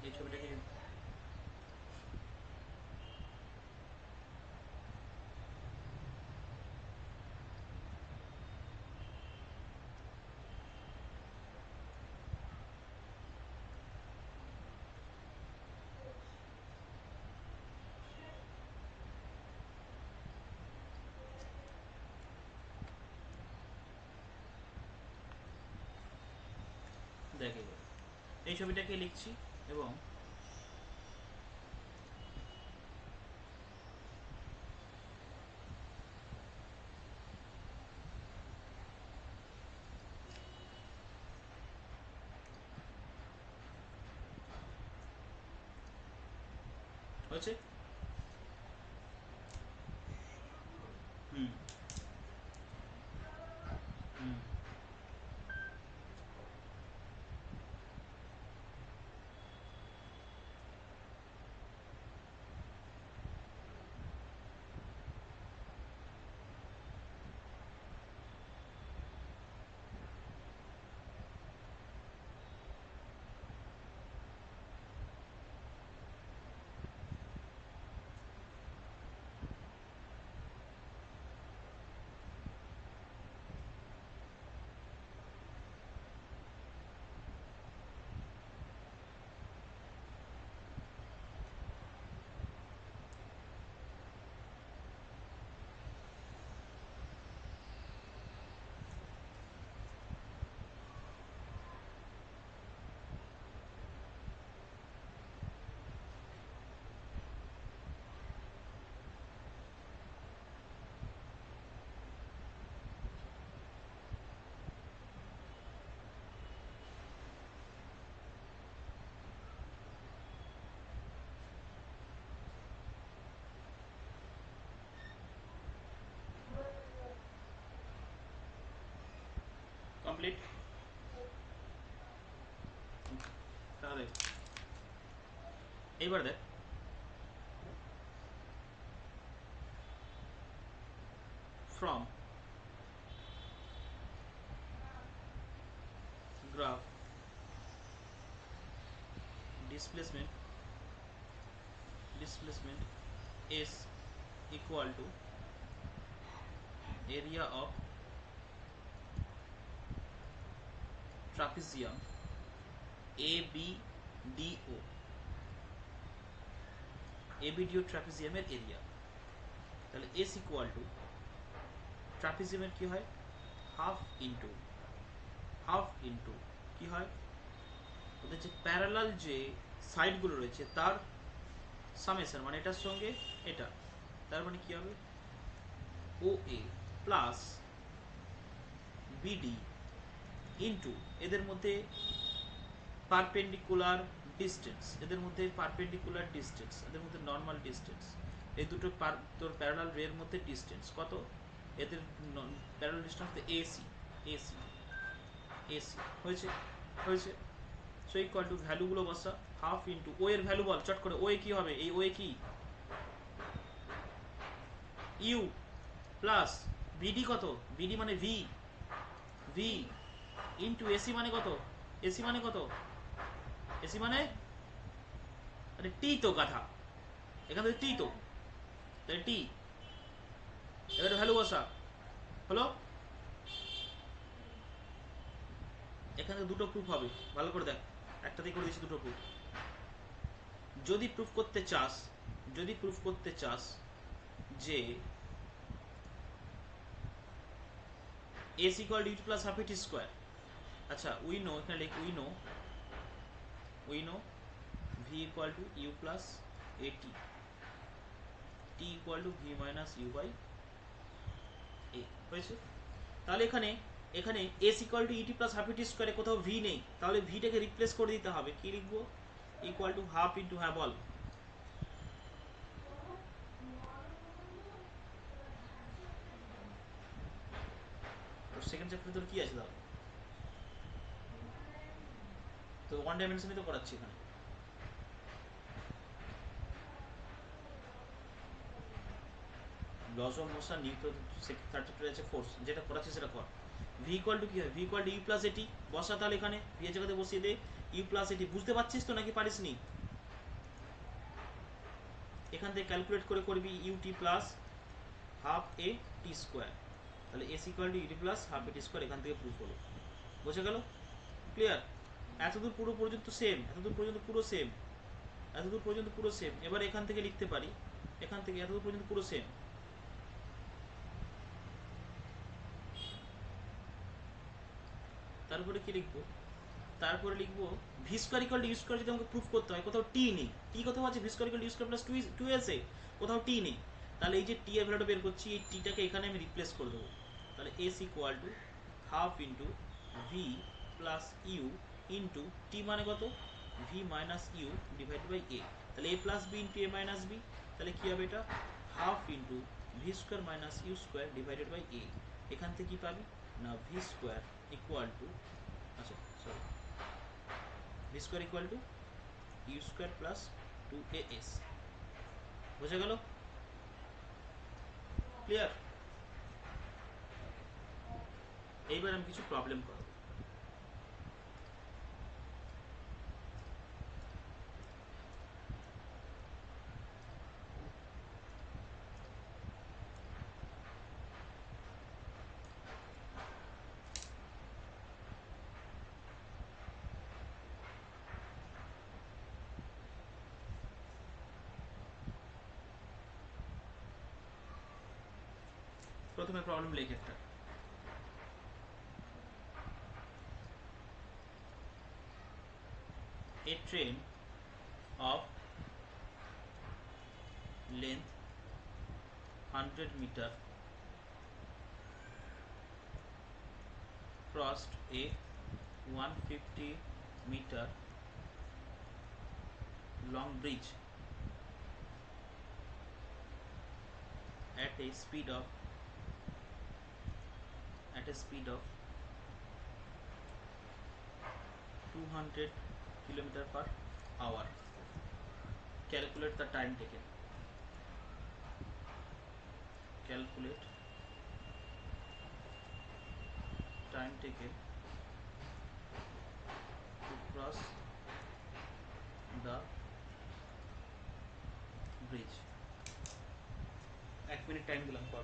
এই ছবিটাকে দেখে গেল, এই ছবিটাকে লিখছি এবং হয়েছে। হুম হুম কমপ্লিট। তাহলে এইবার দেখ from graph displacement is equal to area of trapezium ABDO trapezium এর এরিয়া। তাহলে S ইকুয়াল টু ট্রাপিজিয়ামের কি হয় হাফ ইন্টু কি হয় ওদের যে প্যারালাল যে সাইডগুলো রয়েছে তার সামেশন, মানে এটার সঙ্গে এটা, তার মানে কি হবে OA প্লাস BD ইন্টু এদের মধ্যে পারপেন্ডিকুলার ডিস্টেন্স, এদের মধ্যে নর্মাল ডিস্টেন্স, এই দুটো তোর প্যারালাল রের মধ্যে ডিস্টেন্স কত, এদের প্যারালাল ডিস্টেন্স AC হয়েছে সো ইকুয়াল টু ভ্যালুগুলো বসা হাফ ইন্টু ও এর ভ্যালু বল চট করে। ও এ কি হবে, এই ও এ কি ইউ প্লাস বিডি কত, বিডি মানে ভি ইন্টু এসি মানে কত, এসি মানে আরে টি তো গাধা, এখান থেকে টি তো, তাহলে টি, এবারে ভ্যালু বসা হলো। এখানে দুটো প্রুফ হবে, ভালো করে দেখ, একটাতেই করে দিয়েছি দুটো প্রুফ। যদি প্রুফ করতে চাস যে s equal to u plus half it square, আচ্ছা উই নো, এখানে লিখ we know v equal to u plus at, t equal to v minus u by a হয়েছে। তাহলে এখানে s equal to et plus half it square এ কোথাও v নেই, তাহলে v টাকে রিপ্লেস করে দিতে হবে, কি লিখবো ইকুয়াল টু হাফ ইন্টু, হ্যাঁ বল সেকেন্ড চ্যাপ্টারে তোর কি আছে দাও, তো ওয়ান ডাইমেনশনই তো করাচ্ছি এখানে। লস অফ মোশন নিউটন 32 আছে ফোর্স, যেটা করাচ্ছি সেটা কর। ভি ইকুয়াল টু কি হয়, V equal to U plus AT বসা, তাহলে এখানে ভি এর জায়গাতে বসিয়ে দে ইউ প্লাস এটি। বুঝতে পারছিস তো নাকি পারিস নি? এখান থেকে ক্যালকুলেট করে করবি UT plus half A T square, তাহলে S equal to UT plus half A T square, এখান থেকে প্রুফ হলো। বোঝা গেল? ক্লিয়ার? এতদূর পর্যন্ত সেম, এতদূর পর্যন্ত পুরো সেম। এবার এখান থেকে লিখতে পারি, এখান থেকে এতদূর পর্যন্ত পুরো সেম। তারপরে কি লিখবো, তারপরে লিখবো V square equal to you square, যদি আমাকে প্রুফ করতে হয় কোথাও টি নেই, টি কোথাও আছে, V square equal to you square plus two এসে কোথাও টি নেই, তাহলে এই যে টি এর ভ্যালুটা বের করছি, এই টিটাকে এখানে আমি রিপ্লেস করে দেবো। তাহলে S equal to half into v plus u into t মানে কত, v minus u divide by a, তাহলে a plus b into a minus b, তাহলে কি হবে এটা half into v square minus u square divided by a. এখান থেকে কি পাবি না ভি স্কোয়ার ইকুয়াল টু, আচ্ছা sorry, v square equal to you square plus 2as। বোঝা গেল? ক্লিয়ার? এইবার আমি কিছু প্রবলেম করব। প্রথমে প্রবলেম লেখ একটা, a train of length 100 meter crossed a 150 meter long bridge at a speed of 200 kilometer per hour. Calculate the time taken. Calculate time taken to cross the bridge. 1 minute time দিলাম পর।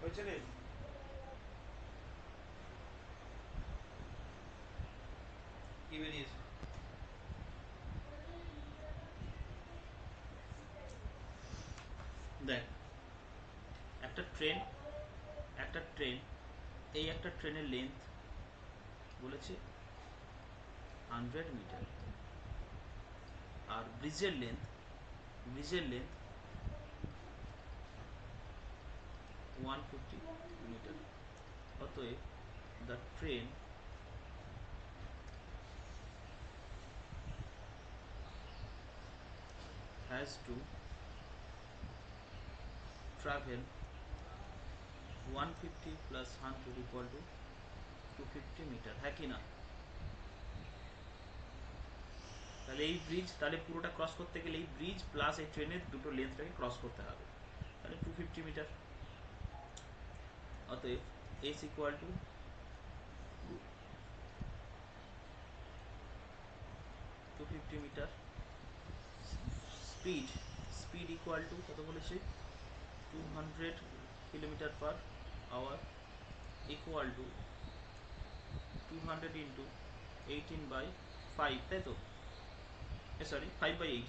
হয়েছে রে কি বেরিয়েছে দেখ একটা ট্রেন এই একটা ট্রেনের লেন্থ বলেছে 100 মিটার আর ব্রিজের লেন্থ 150 মিটার অতএব the train has to travel 150 plus 100 equal to 250 metre হ্যাঁ কি না তাহলে এই ব্রিজ তাহলে পুরোটা ক্রস করতে গেলে এই ব্রিজ প্লাস এই ট্রেনের দুটো লেন্থটাকে ক্রস করতে হবে তাহলে 250 মিটার অতএব s equal to 250 metre speed equal to কত বলেছে 200 kilometre per hour equal to 200 into 18/5, তাই তো? Sorry, 5/18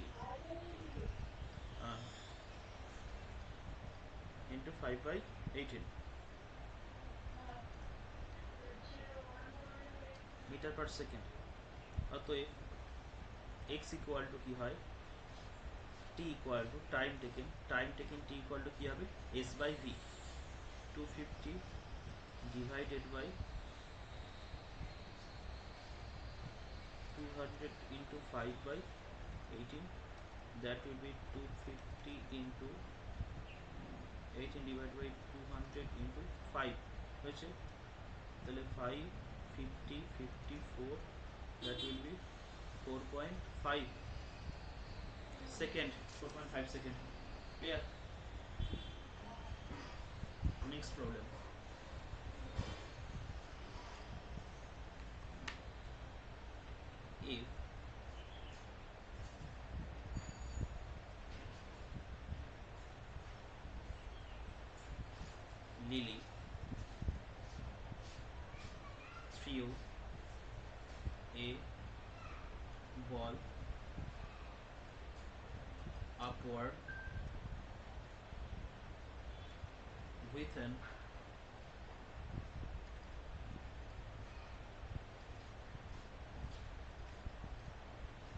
into 5/18 metre per second. অতএব এক্স ইকুয়াল টু কী হয়, t equal to time taken t equal to কী হবে, s by v. 250 divided by 200 into 5/18, that will be 250 into 18 divided by 200 into 5 হয়েছে। তাহলে 5 50 54, that will be 4.5 second, 4.5 second. Clear? Next problem. if Lily threw a ball upward with an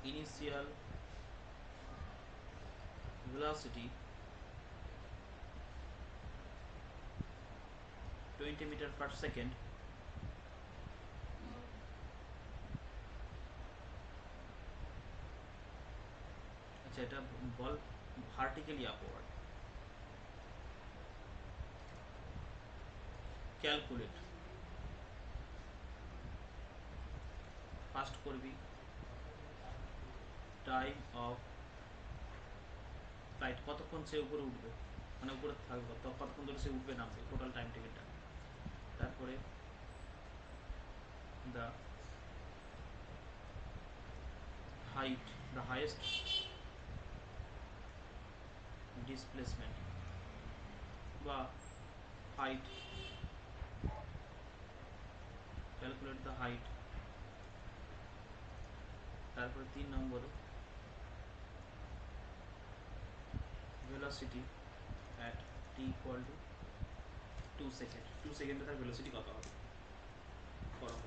initial velocity 20 meter per second, আচ্ছা এটা বল vertically upward. Calculate, first করবি time of flight, কতক্ষণ সে উপরে উঠবে, মানে উপরে থাকবে কতক্ষণ ধরে সে উঠবে নামবে, টোটাল টাইম টেকেনটা। তারপরে the height, the highest displacement বা হাইট, ক্যালকুলেট দ্য হাইট। তারপরে 3 নম্বরে velocity at t equal to 2 second. 2 সেকেন্ডে তার ভেলোসিটি কত হবে, করো।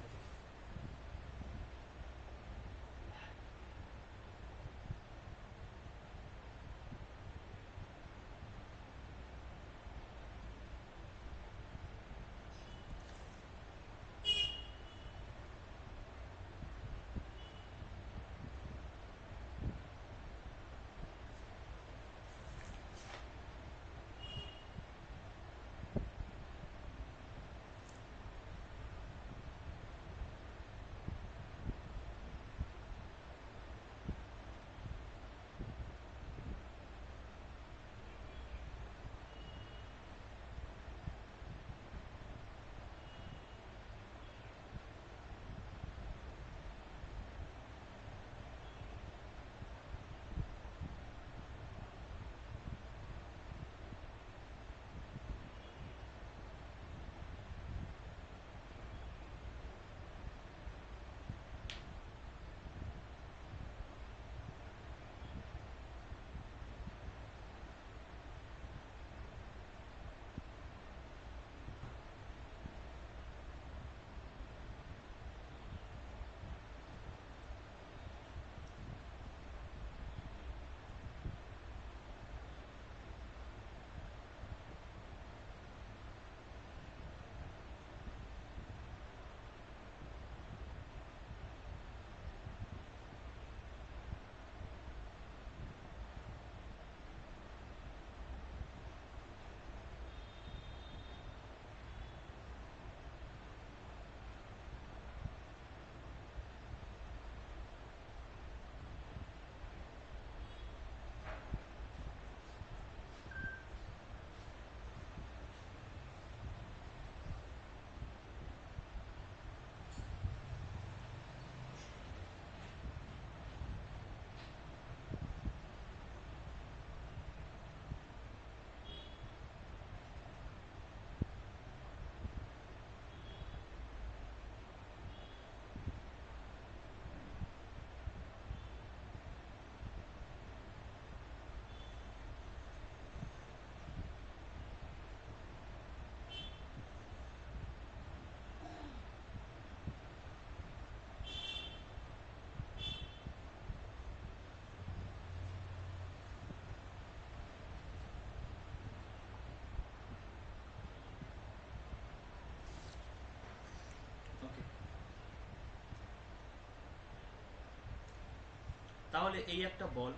তাহলে এই একটা বল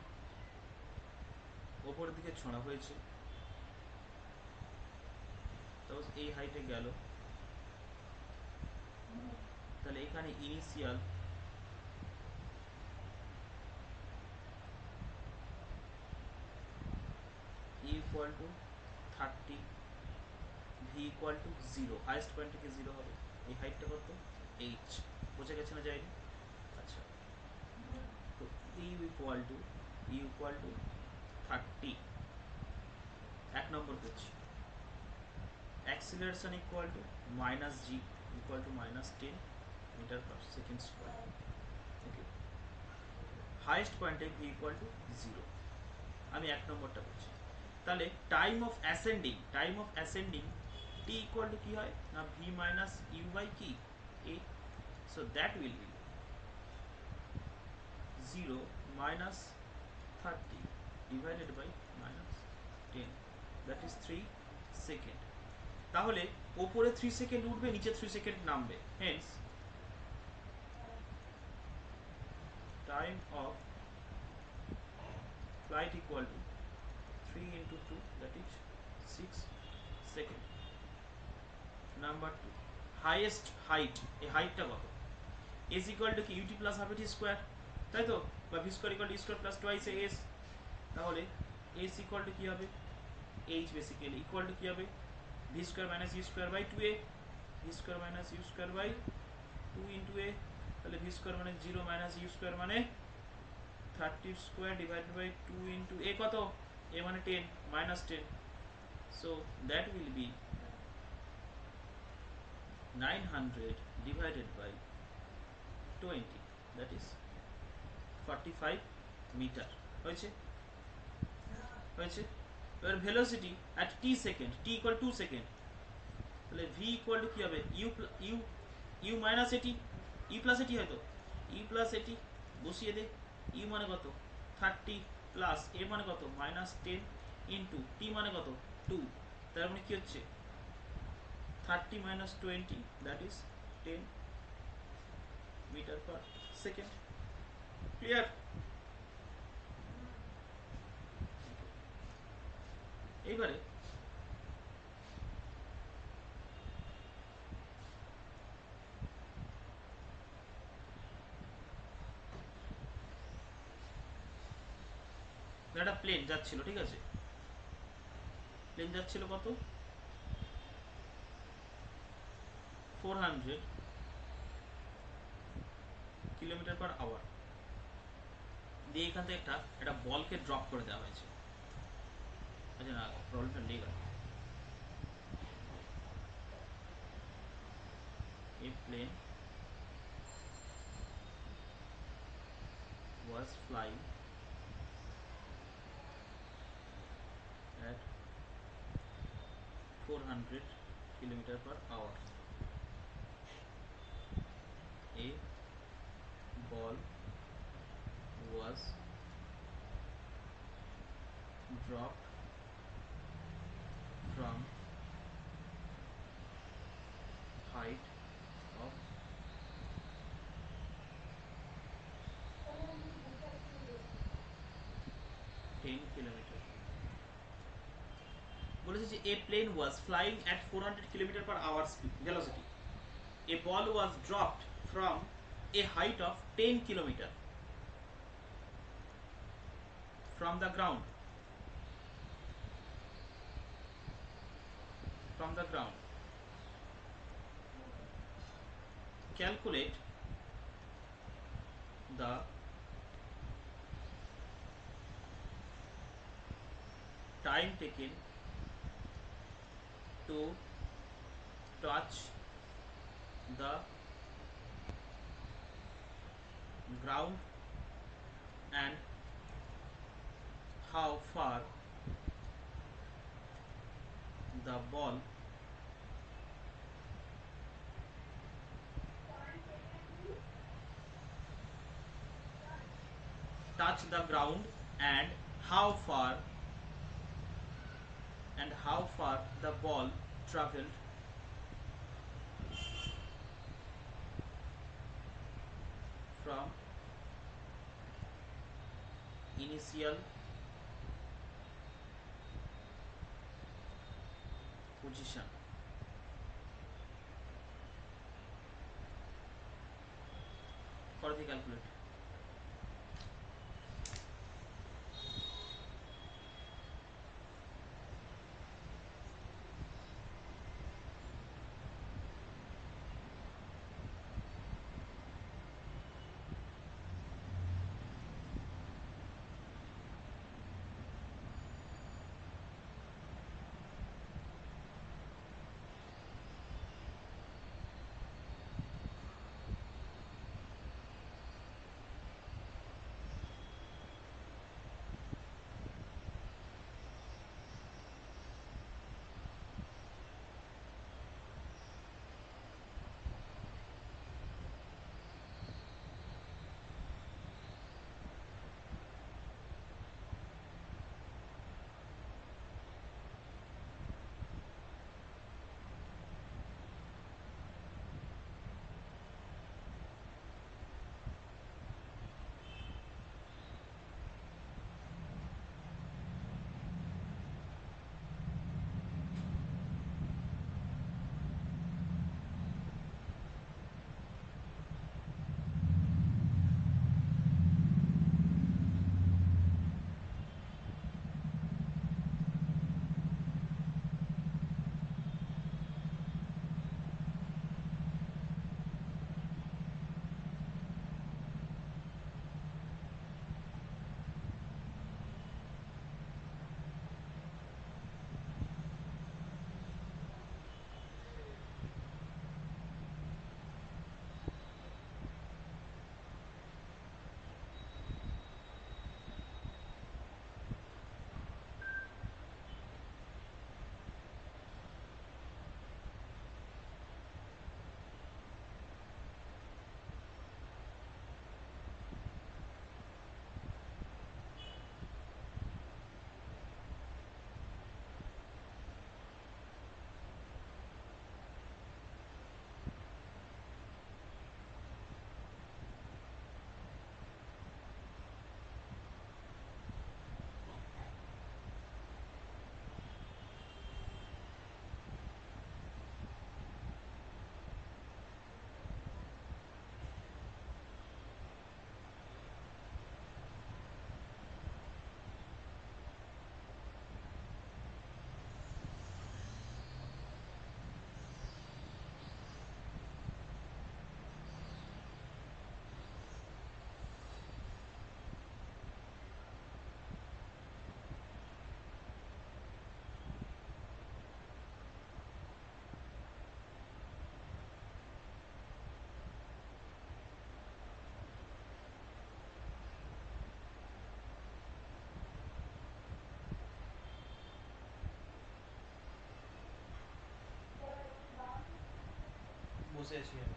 ওপরের দিকে ছড়া হয়েছে, এই হাইটে গেল, তাহলে এখানে initial E equal to 30, V equal to 0, highest point থেকে 0 হবে। এই হাইটটা কত? h, বোঝা গেছে না যায়নি? আচ্ছা, তো E equal to 30, এক নম্বর করছি। Acceleration equal to minus g equal to -10 metre per second square. Okay, highest পয়েন্টে ভি ইকুয়াল টু 0, আমি এক নম্বরটা করছি। তাহলে time of ascending t equal to কি হয় না ভি মাইনাস ইউ বাই কি a, so that will be 0 minus 30 divided by -10, that is 3 second. তাহলে ওপরে 3 সেকেন্ড উঠবে, নিচে 3 সেকেন্ড নামবে, hence time of flight equal to 3 into 2, that is 6 second. Number 2, highest height, এই হাইটটা কত? s equal to কি ut plus half at square, তাই তো, বা v square equal to e square plus twice s, তাহলে s equal to কি হবে h বেসিক্যালি ইকুয়াল টু কি হবে v square minus u square by 2a, v square minus u square by 2 into a, তাহলে v square মানে 0 minus u square মানে 30 square divided by 2 into a কত, a মানে 10 minus 10, so that will be 900 divided by 20, that is 45 metre. হয়েছে? এবার velocity at t second, t equal 2 second, তাহলে v equal to কি হবে u minus at, u plus at হয়তো, u plus at বসিয়ে দে, u মানে কত 30 প্লাস a মানে কত -10 ইন্টু t মানে কত 2, তার মানে কি হচ্ছে 30 minus 20, that is 10 metre per second. Clear? এইবারে একটা প্লেন যাচ্ছিল, ঠিক আছে, প্লেন যাচ্ছিল কত 400 কিলোমিটার পার আওয়ার দিয়ে এখান থেকে একটা বলকে ড্রপ করে দেওয়া হয়েছে। আচ্ছা না, প্রবলেমটা লেগে গেল। A plane was flying at 400 kilometers per hour. A ball was dropped from height of 10 kilometers. বলেছে যে a plane was flying at 400 kilometers per hour velocity. A ball was dropped from a height of 10 kilometers from the ground. Calculate the time taken to touch the ground and how far the ball touched the ground and how far the ball traveled from initial position for the calculate. বসে আছি আমি।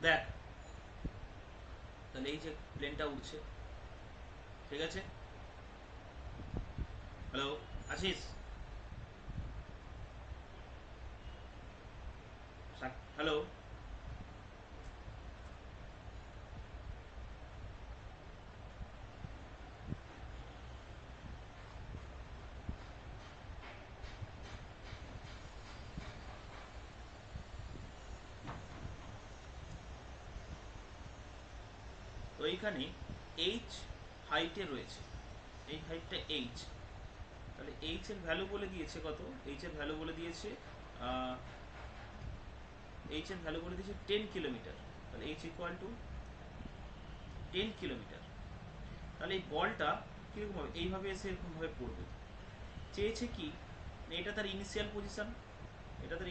দেখ, তাহলে এই যে প্লেনটা উঠছে, ঠিক আছে, হ্যালো আশিস, হ্যালো। তো এইখানে এইচ হাইটে রয়েছে, এই হাইটটা এইচ, তাহলে এইচ এর ভ্যালু বলে দিয়েছে কত, এইচ এর ভ্যালু বলে দিয়েছে এইচ এর ভ্যালু বলে দিয়েছে 10 কিলোমিটার। তাহলে এইচ ইকুয়াল টু 10 কিলোমিটার। তাহলে এই বলটা কীরকম হবে, এইভাবে এসে এরকমভাবে পড়বে। চেয়েছে কি, এটা তার ইনিশিয়াল পজিশন, এটা তার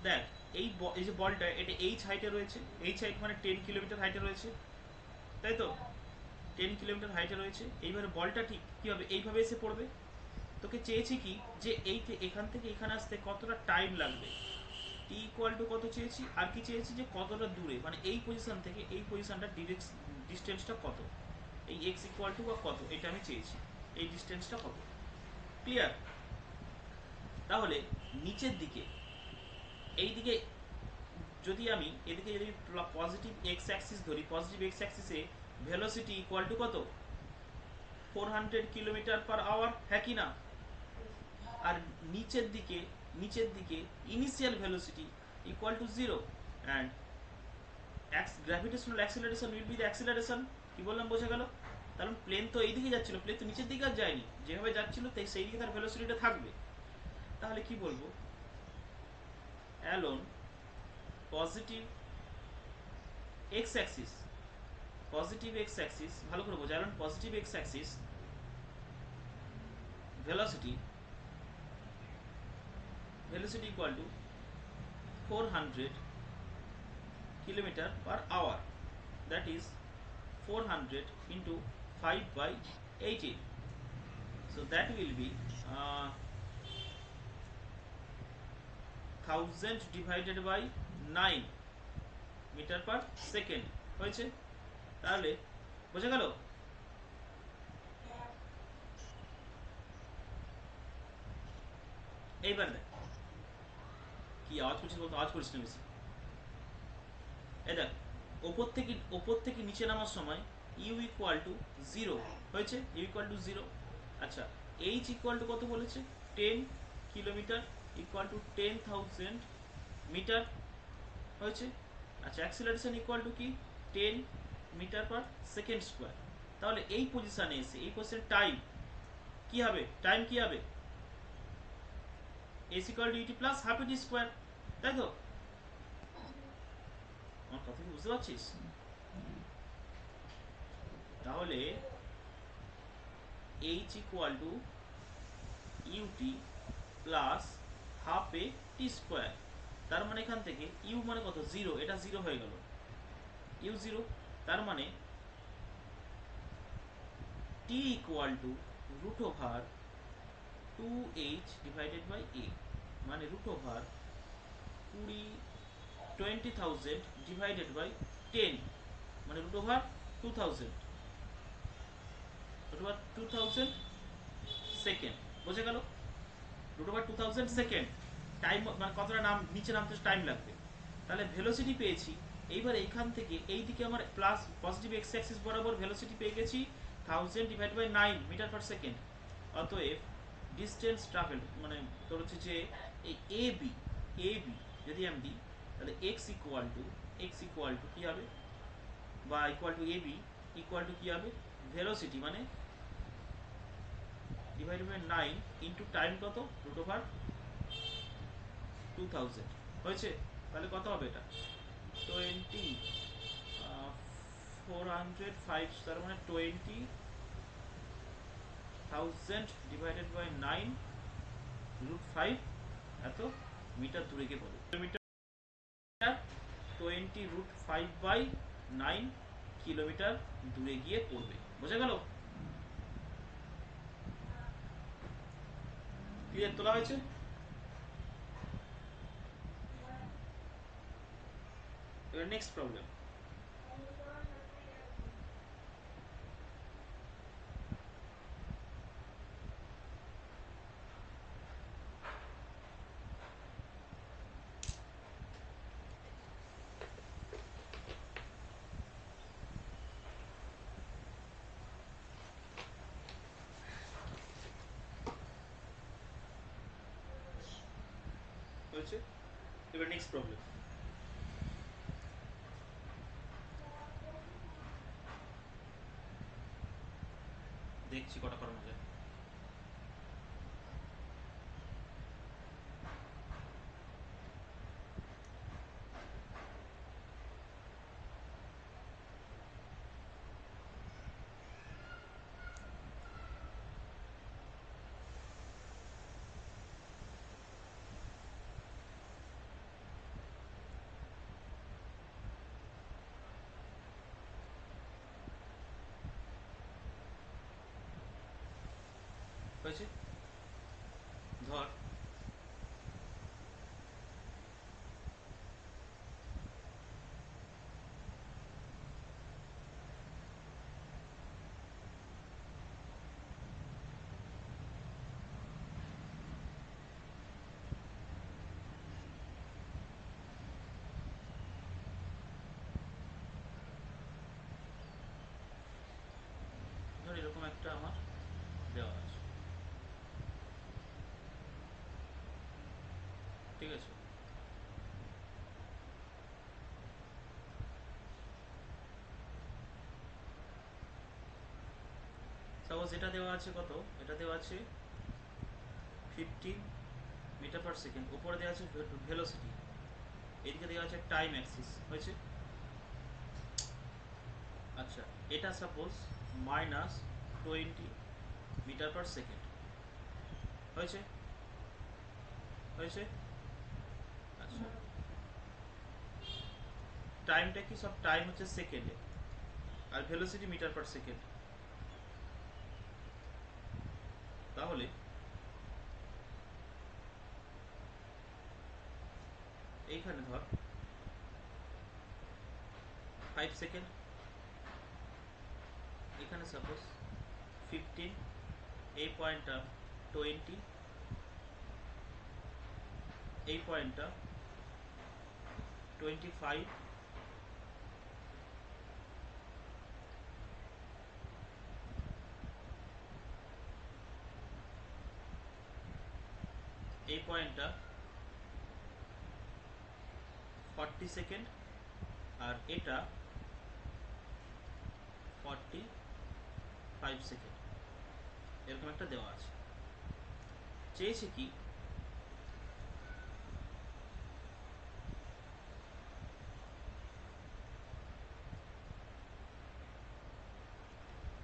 দেখ এই যে বলটা, এটা এইচ হাইটে রয়েছে, এইচ হাইট মানে 10 কিলোমিটার হাইটে রয়েছে, তাই তো? 10 কিলোমিটার হাইটে রয়েছে। এইবারে বলটা ঠিক কী হবে, এইভাবে এসে পড়বে। তোকে চেয়েছি কি, যে এখান থেকে এখানে আসতে কতটা টাইম লাগবে, টি ইকুয়াল টু কত চেয়েছি, আর কি চেয়েছি যে কতটা দূরে, মানে এই পজিশন থেকে এই পজিশনটা ডিস্টেন্সটা কত, এই এক্স ইকুয়াল টু বা কত, এটা আমি চেয়েছি, এই ডিস্টেন্সটা কত। ক্লিয়ার? তাহলে নিচের দিকে, এই দিকে যদি আমি এদিকে যদি পজিটিভ এক্স অ্যাক্সিস ধরি, পজিটিভ এক্স অ্যাক্সিসে ভেলোসিটি ইকুয়াল টু কত, 400 কিলোমিটার পার আওয়ার, হ্যাঁ কি না? আর নিচের দিকে initial velocity equal to 0, and gravitational acceleration will be the acceleration. কি বললাম, বোঝা গেল? কারণ প্লেন তো এই দিকে যাচ্ছিল, প্লেন তো নিচের দিকে আর যায়নি, যেভাবে যাচ্ছিল তাই সেই দিকে তার ভেলোসিটিটা থাকবে। তাহলে কি বলবো, alone positive x Axis, positive x Axis ভালো করে বোঝা, alone positive x Axis velocity velocity equal to 400 kilometer per hour, that is 400 into 5 by 80, so that will be 1000 divided by 9 metre per second হয়েছে। তাহলে বোঝা গেল? এইবার দেখ কি আওয়াজ করছিস বলতো, আওয়াজ করিস না বেশি। এই দেখ, ওপর থেকে নিচে নামার সময় ইউ ইকুয়াল টু 0 হয়েছে, ইউ ইকুয়াল টু 0। আচ্ছা, এইচ ইকুয়াল টু কত বলেছে, 10 কিলোমিটার ইকুয়াল টু 10,000 মিটার হয়েছে। আচ্ছা, অ্যাক্সিলারেশন ইকুয়াল টু কি, 10 মিটার পার সেকেন্ড স্কোয়ার। তাহলে এই পজিশনে এসে এই পজিশন টাইম কি হবে, টাইম কি হবে, S equal to UT plus half UT square, তাই তো? আমার কথা কি বুঝতে পারছিস? তাহলে H equal to UT plus half A T square. তার মানে এখান থেকে ইউ মানে কত, 0, এটা 0 হয়ে গেল, ইউ 0। তার মানে t equal to root over 2h divided by a, মানে রুট ওভার 20,000 ডিভাইডেড বাই 10, মানে root over 2000, root over 2000 second. বোঝা গেল? রুট ওভার 2000 সেকেন্ড টাইম, মানে কতটা নিচে নামতে টাইম লাগবে। তাহলে ভেলোসিটি পেয়েছি। এইবার এইখান থেকে এই দিকে আমার প্লাস পজিটিভ এক্স অ্যাক্সিস বরাবর ভেলোসিটি পেয়ে গেছি 1000 divide by 9 metre per second. অতএব ডিস্টেন্স ট্রাভেল, মানে তোর হচ্ছে যে এই এ বি যদি আমি দিই, তাহলে এক্স ইকুয়াল টু কী হবে, বা equal to AB equal to কী হবে, ভেলোসিটি মানে ডিভাইড বাই 9 ইন্টু টাইম কত, রুট ওভার 2000 হয়েছে। তাহলে কত হবে এটা, 20 405, তার মানে 20,000 ডিভাইডেড বাই 9 রুট 5, এত মিটার দূরে গিয়ে পড়বে, কিলোমিটার 20 রুট 5 বাই 9 কিলোমিটার দূরে গিয়ে পড়বে। বোঝা গেল? ক্লিয়ার তোলা হয়েছে? এবার নেক্সট প্রবলেম। হয়েছে। এবার নেক্সট প্রবলেম দেখছি কটা করানো যায়। হয়েছে, ধর ধর এরকম একটা আমার দেওয়া আছে, ঠিক আছে। সাপোজ এটা দেওয়া আছে কত, এটা দেওয়া আছে 15 মিটার পার সেকেন্ড, উপরে দেওয়া আছে ভেলোসিটি, এদিকে দেওয়া আছে টাইম অ্যাক্সিস, হয়েছে। আচ্ছা, এটা সাপোজ -20 মিটার পার সেকেন্ড, হয়েছে, হয়েছে। আচ্ছা, টাইমটা কি, সব টাইম হচ্ছে সেকেন্ডে, আর ভেলোসিটি মিটার পার সেকেন্ড। তাহলে এইখানে ধর 5 সেকেন্ড, এখানে সাপোজ 15, এই পয়েন্টটা 20, এই পয়েন্টটা 25, এই পয়েন্টটা 40 সেকেন্ড, আর এটা 45 সেকেন্ড, এরকম একটা দেওয়া আছে। চেয়েছে কি,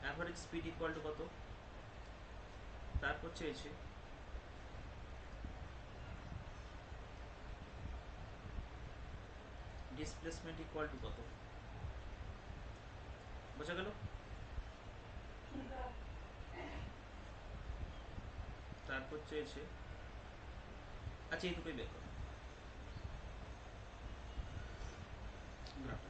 অ্যাভারেজ স্পিড ইকুয়াল টু কত, তারপর চেয়েছে ডিসপ্লেসমেন্ট ইকুয়াল টু কত, বোঝা গেল। তারপর চেয়েছে, আচ্ছা এই দুটোই বের করো গ্রাফটা।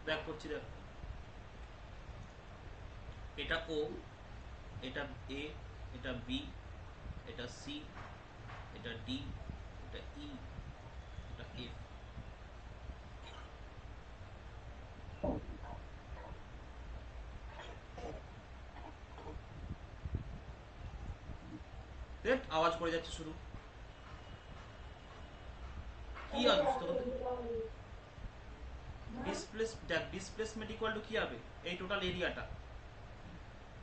দেখ করছি, দেখ এটা ও, এটা এ, এটা বি, এটা সি, এটা ডি, এটা ই, এটা এফ। দেখ আওয়াজ করে যাচ্ছে শুরু, কি অবস্থা তোদের? ডিসপ্লেসমেন্ট ইকুয়াল টু কি হবে? এই টোটাল এরিয়াটা,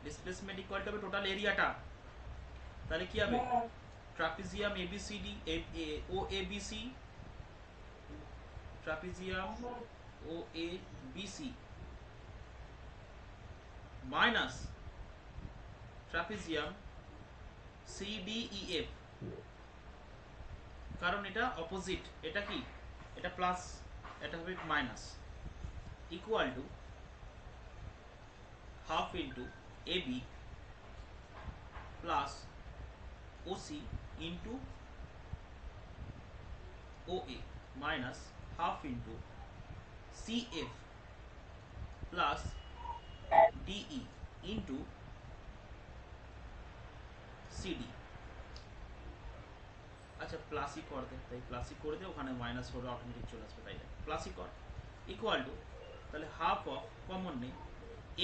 ডিসপ্লেসমেন্ট ইকুয়াল টু হবে টোটাল এরিয়াটা। তাহলে কি হবে? Trapezium ABCD O ABC, trapezium O A BC minus trapezium CDEF, কারণ এটা অপোজিট, এটা কি, এটা প্লাস, এটা হবে minus, equal to half into AB plus OC into OA minus half into CF plus DE into CD. আচ্ছা প্লাসই কর দে, তাই প্লাসই করে দে, ওখানে মাইনাস করে অটোমেটিক চলে আসবে, তাই প্লাসই কর। ইকুয়াল টু তাহলে হাফ অফ কমন নেই,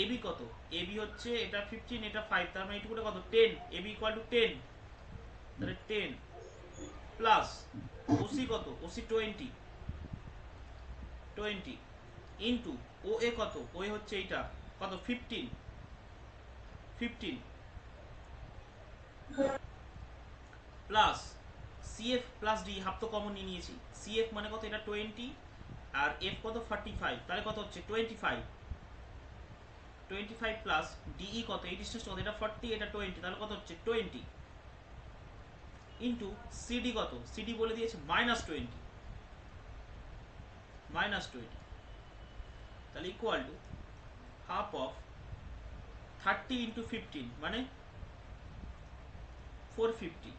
এবি কত, এবি হচ্ছে এটা 15 এটা 5, তার মানে এইটুকুটা কত 10, এবি ইকুয়াল টু 10, তাহলে 10 প্লাস ওসি কত, ওসি 20 ইন্টু ও এ কত, ও এ হচ্ছে এইটা কত 15 plus CF plus D, half তো কমন নিয়ে নিয়েছি, সিএফ মানে কত, এটা 20 আর এফ কত 45, তাহলে কত হচ্ছে 25 প্লাস ডিই কত, এই ডিস্টেন্স কত, এটা 40 এটা 20, তাহলে কত হচ্ছে 20 ইন্টু সিডি কত, সিডি বলে দিয়েছে -20, তাহলে equal to half of 30 into 15 মানে 450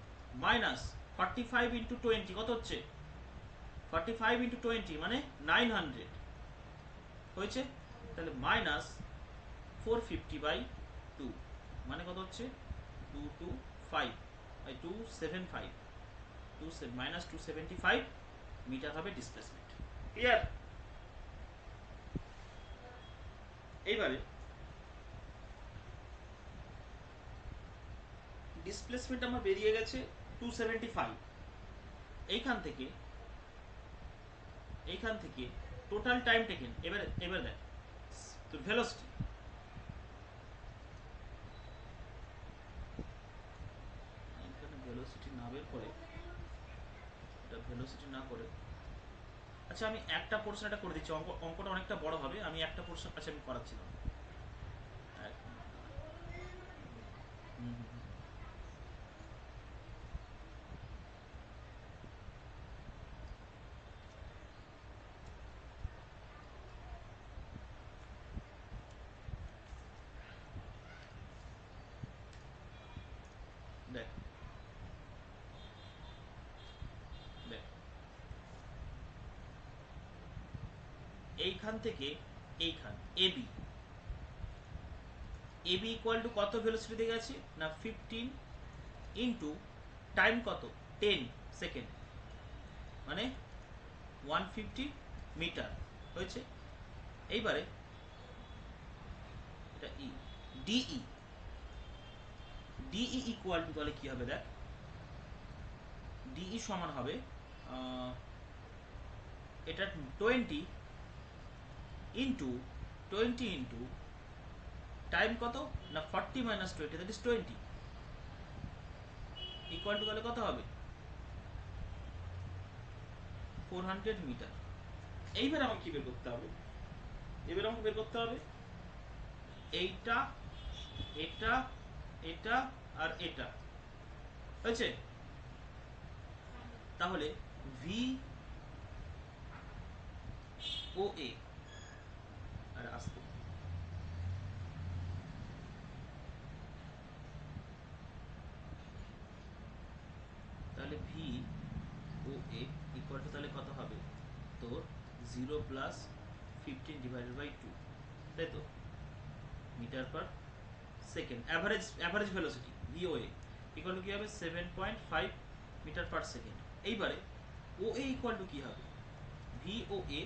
মাইনাস 45 ইন্টু 20 কত হচ্ছে 45 ইন্টু 20 মানে 900 হয়েছে, তাহলে মাইনাস 450/2 মানে কত হচ্ছে 225 বাই 275, মাইনাস 275 মিটার হবে ডিসপ্লেসমেন্ট। ক্লিয়ার? এইবারে ডিসপ্লেসমেন্ট আমার বেরিয়ে গেছে 275, এইখান থেকে টোটাল টাইম টেকেন, এবার দেখ তোর ভেলোসিটি, এখানে ভেলোসিটি না বের করে, এটা ভেলোসিটি না করে, আচ্ছা আমি একটা পোর্শন এটা করে দিচ্ছি, অঙ্কটা অনেকটা বড় হবে, আমি একটা পোর্শন, আচ্ছা আমি করাচ্ছিলাম, দেখ দেখ এইখান থেকে এইখান এবি, ইকুয়াল টু কত ভেলোসিটি দিয়ে গেছে না 15 ইন্টু টাইম কত 10 সেকেন্ড মানে 150 মিটার হয়েছে। এইবারে এটা ই, ডিই, ইকুয়াল টু তাহলে কি হবে দেখ, ডিই সমান হবে এটা 20 ইন্টু টাইম কত না 40 minus 20 that is 20 equal to তাহলে কত হবে 400 মিটার। এইবার আমাকে কি বের করতে হবে, এবার আমাকে বের করতে হবে এইটা, এটা, এটা আর এটা হয়েছে, তাহলে ভি ও এ, আর আসতে তাহলে V O A equal to তাহলে কত হবে তোর 0 প্লাস 15 ডিভাইডেড বাই 2, তাই তো, metre per second. Average velocity VOA equal to কি হবে 7.5 মিটার পার সেকেন্ড। এইবারে ওএ ইকুয়াল টু কি হবে ভিওএ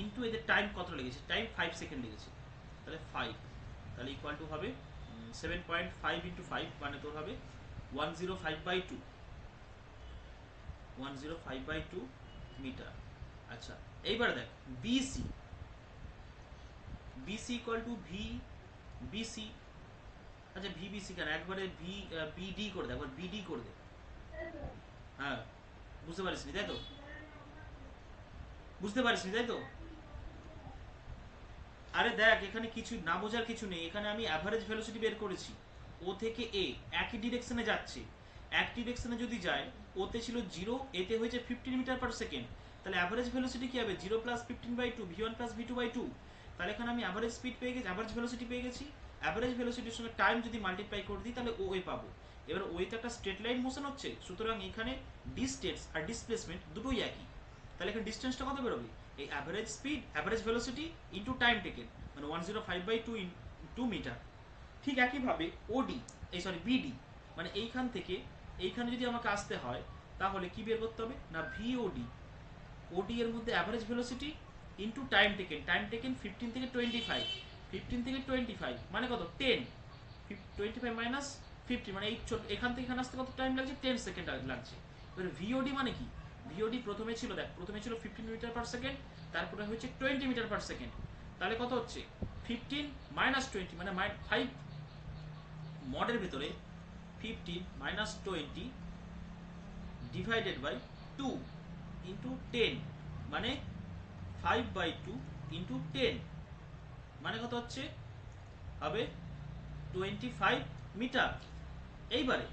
ইন্টু এদের টাইম কত লেগেছে, টাইম 5 সেকেন্ড লেগেছে, তাহলে 5, তাহলে ইকুয়াল টু হবে 7.5 ইন্টু 5 মানে তোর হবে 105/2, 105/2 মিটার। আচ্ছা এইবার দেখ BC, BC equal to V BC, আচ্ছা ভিবিসি কেন, একবারে বিডি করে দে, একবার বিডি করে দে। হ্যাঁ বুঝতে পারিস নি তাই তো, বুঝতে পারিস নি তাই তো। আরে দেখ এখানে কিছু না বোঝার কিছু নেই, এখানে আমি অ্যাভারেজ ভেলোসিটি বের করেছি, ও থেকে এ একই ডিরেকশনে যাচ্ছে, এক ডিরেকশনে যদি যায়, ওতে ছিল 0, এতে হয়েছে 15 মিটার পার সেকেন্ড, তাহলে অ্যাভারেজ ভেলোসিটি কি হবে 0 প্লাস 15/2 v1 প্লাস v2/2, তাহলে এখানে আমি অ্যাভারেজ স্পিড পেয়ে গেছি, অ্যাভারেজ ভেলোসিটি পেয়ে গেছি। অ্যাভারেজ ভেলোসিটির সঙ্গে টাইম যদি মাল্টিপ্লাই করে দিই তাহলে ওয়ে পাবো। এবার ওয়েতে একটা স্ট্রেট লাইন মোশন হচ্ছে, সুতরাং এখানে ডিস্টেন্স আর ডিসপ্লেসমেন্ট দুটোই একই, তাহলে এখানে ডিস্টেন্সটা কত বেরোবে, এই average speed average velocity into time taken মানে 105/2 মিটার। ঠিক একইভাবে ওডি, এই সরি বিডি, মানে এইখান থেকে এইখানে যদি আমাকে আসতে হয় তাহলে কি বের করতে হবে না ভিওডি, ওডি এর মধ্যে average velocity into time taken, time taken 15 থেকে 25, 15 থেকে 25 মানে কত 10, 25 মাইনাস 50 মানে এই এখান থেকে এখানে আসতে কত টাইম লাগছে 10 সেকেন্ড লাগছে। এবার ভিওডি মানে কি, ভিওডি প্রথমে ছিল দেখ, প্রথমে ছিল 15 মিটার পার সেকেন্ড, তারপরে হচ্ছে 20 মিটার পার সেকেন্ড, তাহলে কত হচ্ছে 15 মাইনাস 20 মানে 5 মডের ভিতরে 15 মাইনাস 20 ডিভাইডেড বাই 2 ইন্টু 10 মানে 5/2 ইন্টু 10 মানে কত হচ্ছে হবে 25 মিটার। এইবারে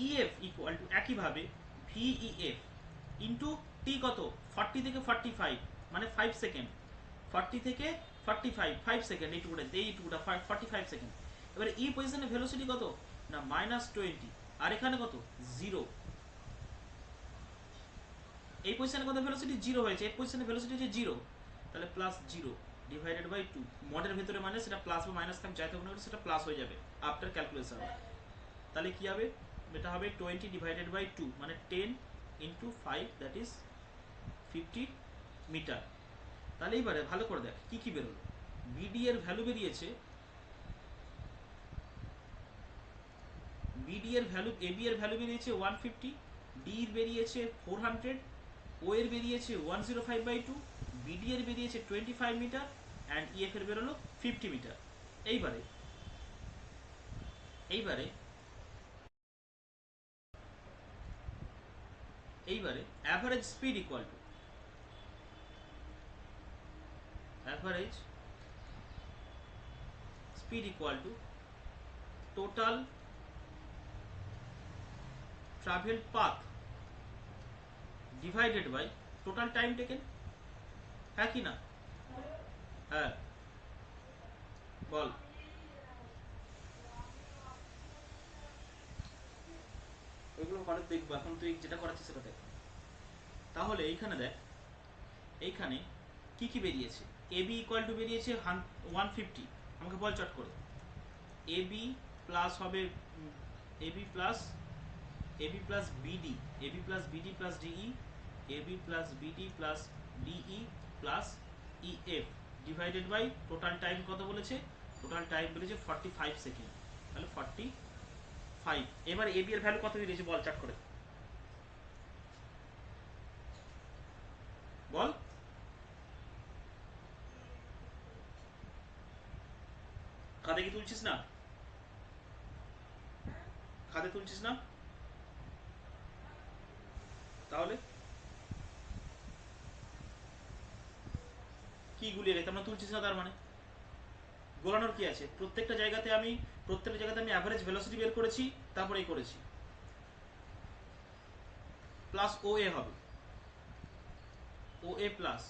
ইএফ ইকুয়াল টু একইভাবে ভিইএফ ইন্টু টি কত 40 থেকে 45 মানে 5 সেকেন্ড, 40 থেকে 45 5 সেকেন্ড, এইটুকুটা 45 সেকেন্ড। এবারে ই পজিশনে ভেলোসিটি কত না -20, আর এখানে কত 0, এই পজিশনে কত ভেলোসিটি 0 হয়েছে, এই পজিশনে ভেলোসিটি হচ্ছে 0, তাহলে +0 ডিভাইডেড বাই 2, মডের ভিতরে মানে সেটা প্লাস বা মাইনাস থাক যাই থাকুক না সেটা প্লাস হয়ে যাবে আফটার ক্যালকুলেশন। তাহলে কি হবে, এটা হবে 20 ডিভাইডেড বাই 2 মানে 10 ইন্টু 5 দ্যাট ইজ 50 মিটার। তাহলে এইবারে ভালো করে দেখ কি কি বেরোলো, বিডি এর ভ্যালু বেরিয়েছে, বিডি এর ভ্যালু, এবি এর ভ্যালু বেরিয়েছে 150, ডি এর বেরিয়েছে 400, ও এর বেরিয়েছে 105/2, বিডি এর বেরিয়েছে 25 মিটার অ্যান্ড ইএফ এর বেরোলো 50 মিটার। এইবারে এইবারে এইবারে average speed equal to average speed equal to total travel path divided by total time taken, হ্যাঁ কি না, হ্যাঁ বল। ওইগুলো পরে দেখবো, এখন তুই যেটা করাচ্ছিস সেটা দেখ। তাহলে এইখানে দেখ, এইখানে কি কি বেরিয়েছে, এবি ইকুয়াল টু বেরিয়েছে 150, আমাকে বল চট করে, এবি প্লাস হবে AB plus BD, AB plus BD plus DE, AB plus BD plus DE plus EF divided by total time কত বলেছে, টোটাল টাইম বলেছে 45 সেকেন্ড, তাহলে 45। এবার এবি এর ভ্যালু কত বেরিয়েছে বল চাট করে বল, খাদে কি তুলছিস না, খাদে তুলছিস না, তাহলে কি গুলিয়ে গেছে, আমরা তুলছিস না তার মানে গোলানোর কি আছে, প্রত্যেকটা জায়গাতে আমি অ্যাভারেজ ভেলোসিটি বের করেছি, তারপরে করেছি প্লাস ও এ হবে, ও এ প্লাস,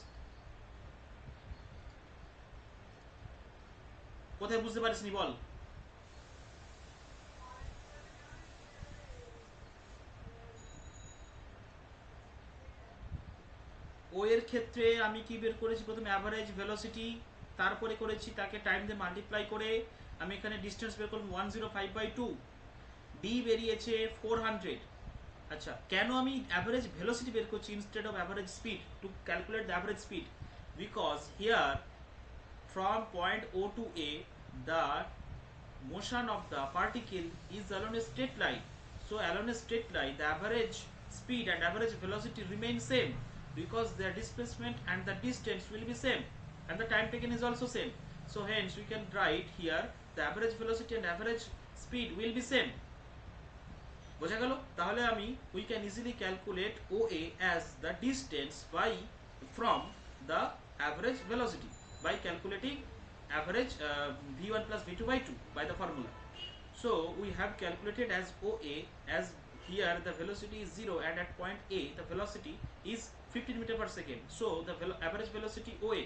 কোথায় বুঝতে পারিস নি বল, ও ও এর ক্ষেত্রে আমি কি বের করেছি, প্রথমে অ্যাভারেজ ভেলোসিটি, তারপরে করেছি তাকে টাইম দিয়ে মাল্টিপ্লাই করে আমি এখানে ডিস্টেন্স বের করলাম 105/2, ডি বেরিয়েছে 400। আচ্ছা, কেন আমি অ্যাভারেজ ভেলোসিটি বের করছি instead of average speed to calculate the average speed? Because here from point O to A, the motion of the particle is along a straight line. So along a straight line, the average speed and average velocity remain same because their displacement and the distance will be same and the time taken is also same. So hence we can write here the average velocity and average speed will be same. বোঝা গেল? তাহলে আমি we can easily calculate OA as the distance by from the average velocity by calculating average v1 plus v2 by 2 by the formula. So we have calculated as OA as here the velocity is 0 and at point A the velocity is 15 meter per second. So the average velocity OA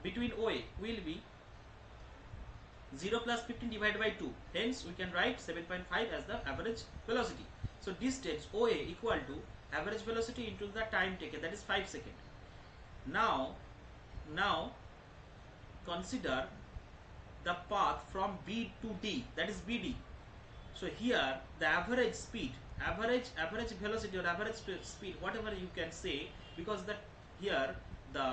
between OA will be 0 plus 15 divided by 2. Hence we can write 7.5 as the average velocity. So distance OA equal to average velocity into the time taken, that is 5 seconds. Now consider the path from B to D, that is BD. So here the average speed, average velocity or average speed, whatever you can say, because that here the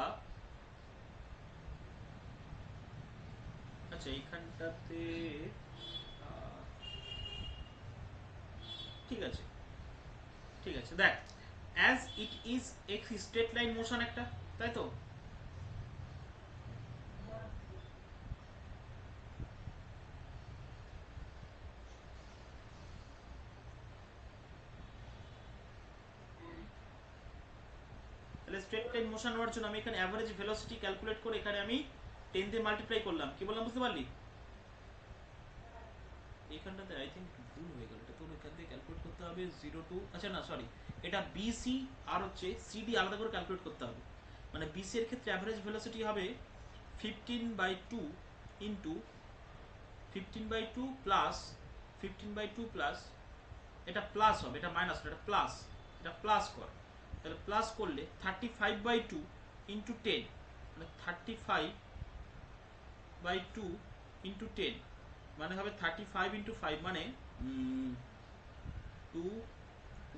আচ্ছা এইখানটাতে ঠিক আছে দেখ, as it is a straight line motion একটা, তাই তো? তাহলে straight line motion হওয়ার জন্য আমি এখানে অ্যাভারেজ ভেলোসিটি ক্যালকুলেট করে এখানে আমি 10 দিয়ে মাল্টিপ্লাই করলাম। কি বললাম বুঝতে পারলি? এইখানটাতে আই থিঙ্ক ভুল হয়ে গেল, এটা তো এখান থেকে ক্যালকুলেট করতে হবে 0 টু, আচ্ছা না সরি, এটা বিসি আর হচ্ছে সিডি আলাদা করে ক্যালকুলেট করতে হবে। মানে বিসি এর ক্ষেত্রে অ্যাভারেজ ভেলোসিটি হবে 15/2 ইন্টু 15/2 প্লাস 15/2 প্লাস, এটা প্লাস হবে, এটা মাইনাস, এটা প্লাস কর, তাহলে প্লাস করলে 35/2 ইন্টু 10, মানে 35/2 ইন্টু 10 মানে হবে 35 ইন্টু 5 মানে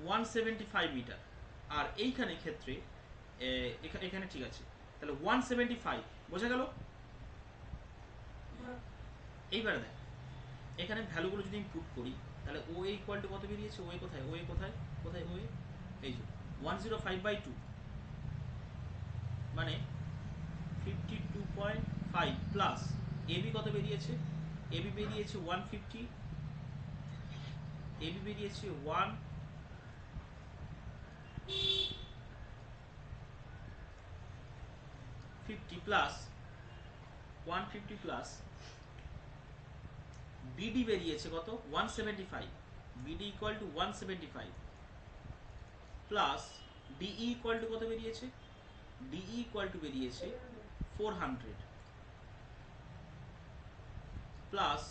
175 মিটার। আর এইখানে ক্ষেত্রে এখানে ঠিক আছে, তাহলে 175, বোঝা গেল? এইবারে দেখ এখানে ভ্যালুগুলো যদি আমি পুট করি তাহলে ও ইকুয়াল টু কত বেরিয়েছে, ও কোথায়, কোথায় ও, এই যে 105/2 মানে 52.5 প্লাস এবি কত বেরিয়েছে, এবি বেরিয়েছে 150, এবি বেরিয়েছে 150 প্লাস 150 প্লাস বিডি বেরিয়েছে কত 175, BD equal to 175 plus DE equal to কত বেরিয়েছে, ডিই ইকুয়াল টু বেরিয়েছে 400 প্লাস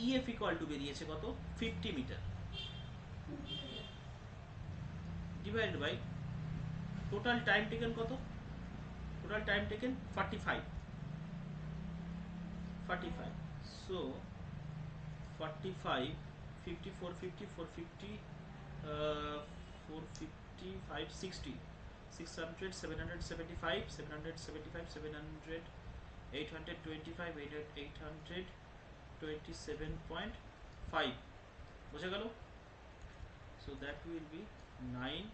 ইএফ ইকুয়াল টু বেরিয়েছে কত 50 metre divide by total time taken কত, টোটাল টাইম টেকেন 45, so 45 54 50 450 455 60 600 775 775 700 825 827.5, বোঝা গেল? So that will be 9,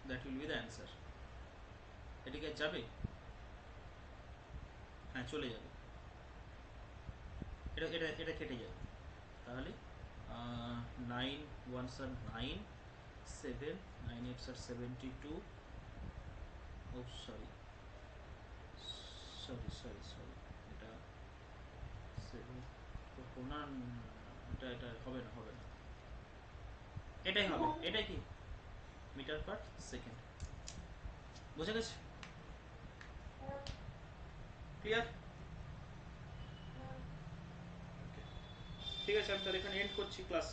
that will be the answer. এদিকে যাবে, হ্যাঁ চলে যাবে, এটা এটা এটা কেটে যাবে, তাহলে 9 1s are 9, 7 9 8s are 72, oh sorry এটা 7 না, এটা হবে না, এটাই হবে, এটাই কি মিটার পার সেকেন্ড, বোঝা গেছে? ক্লিয়ার? ঠিক আছে, আমি তাহলে এখানে এন্ড করছি ক্লাস।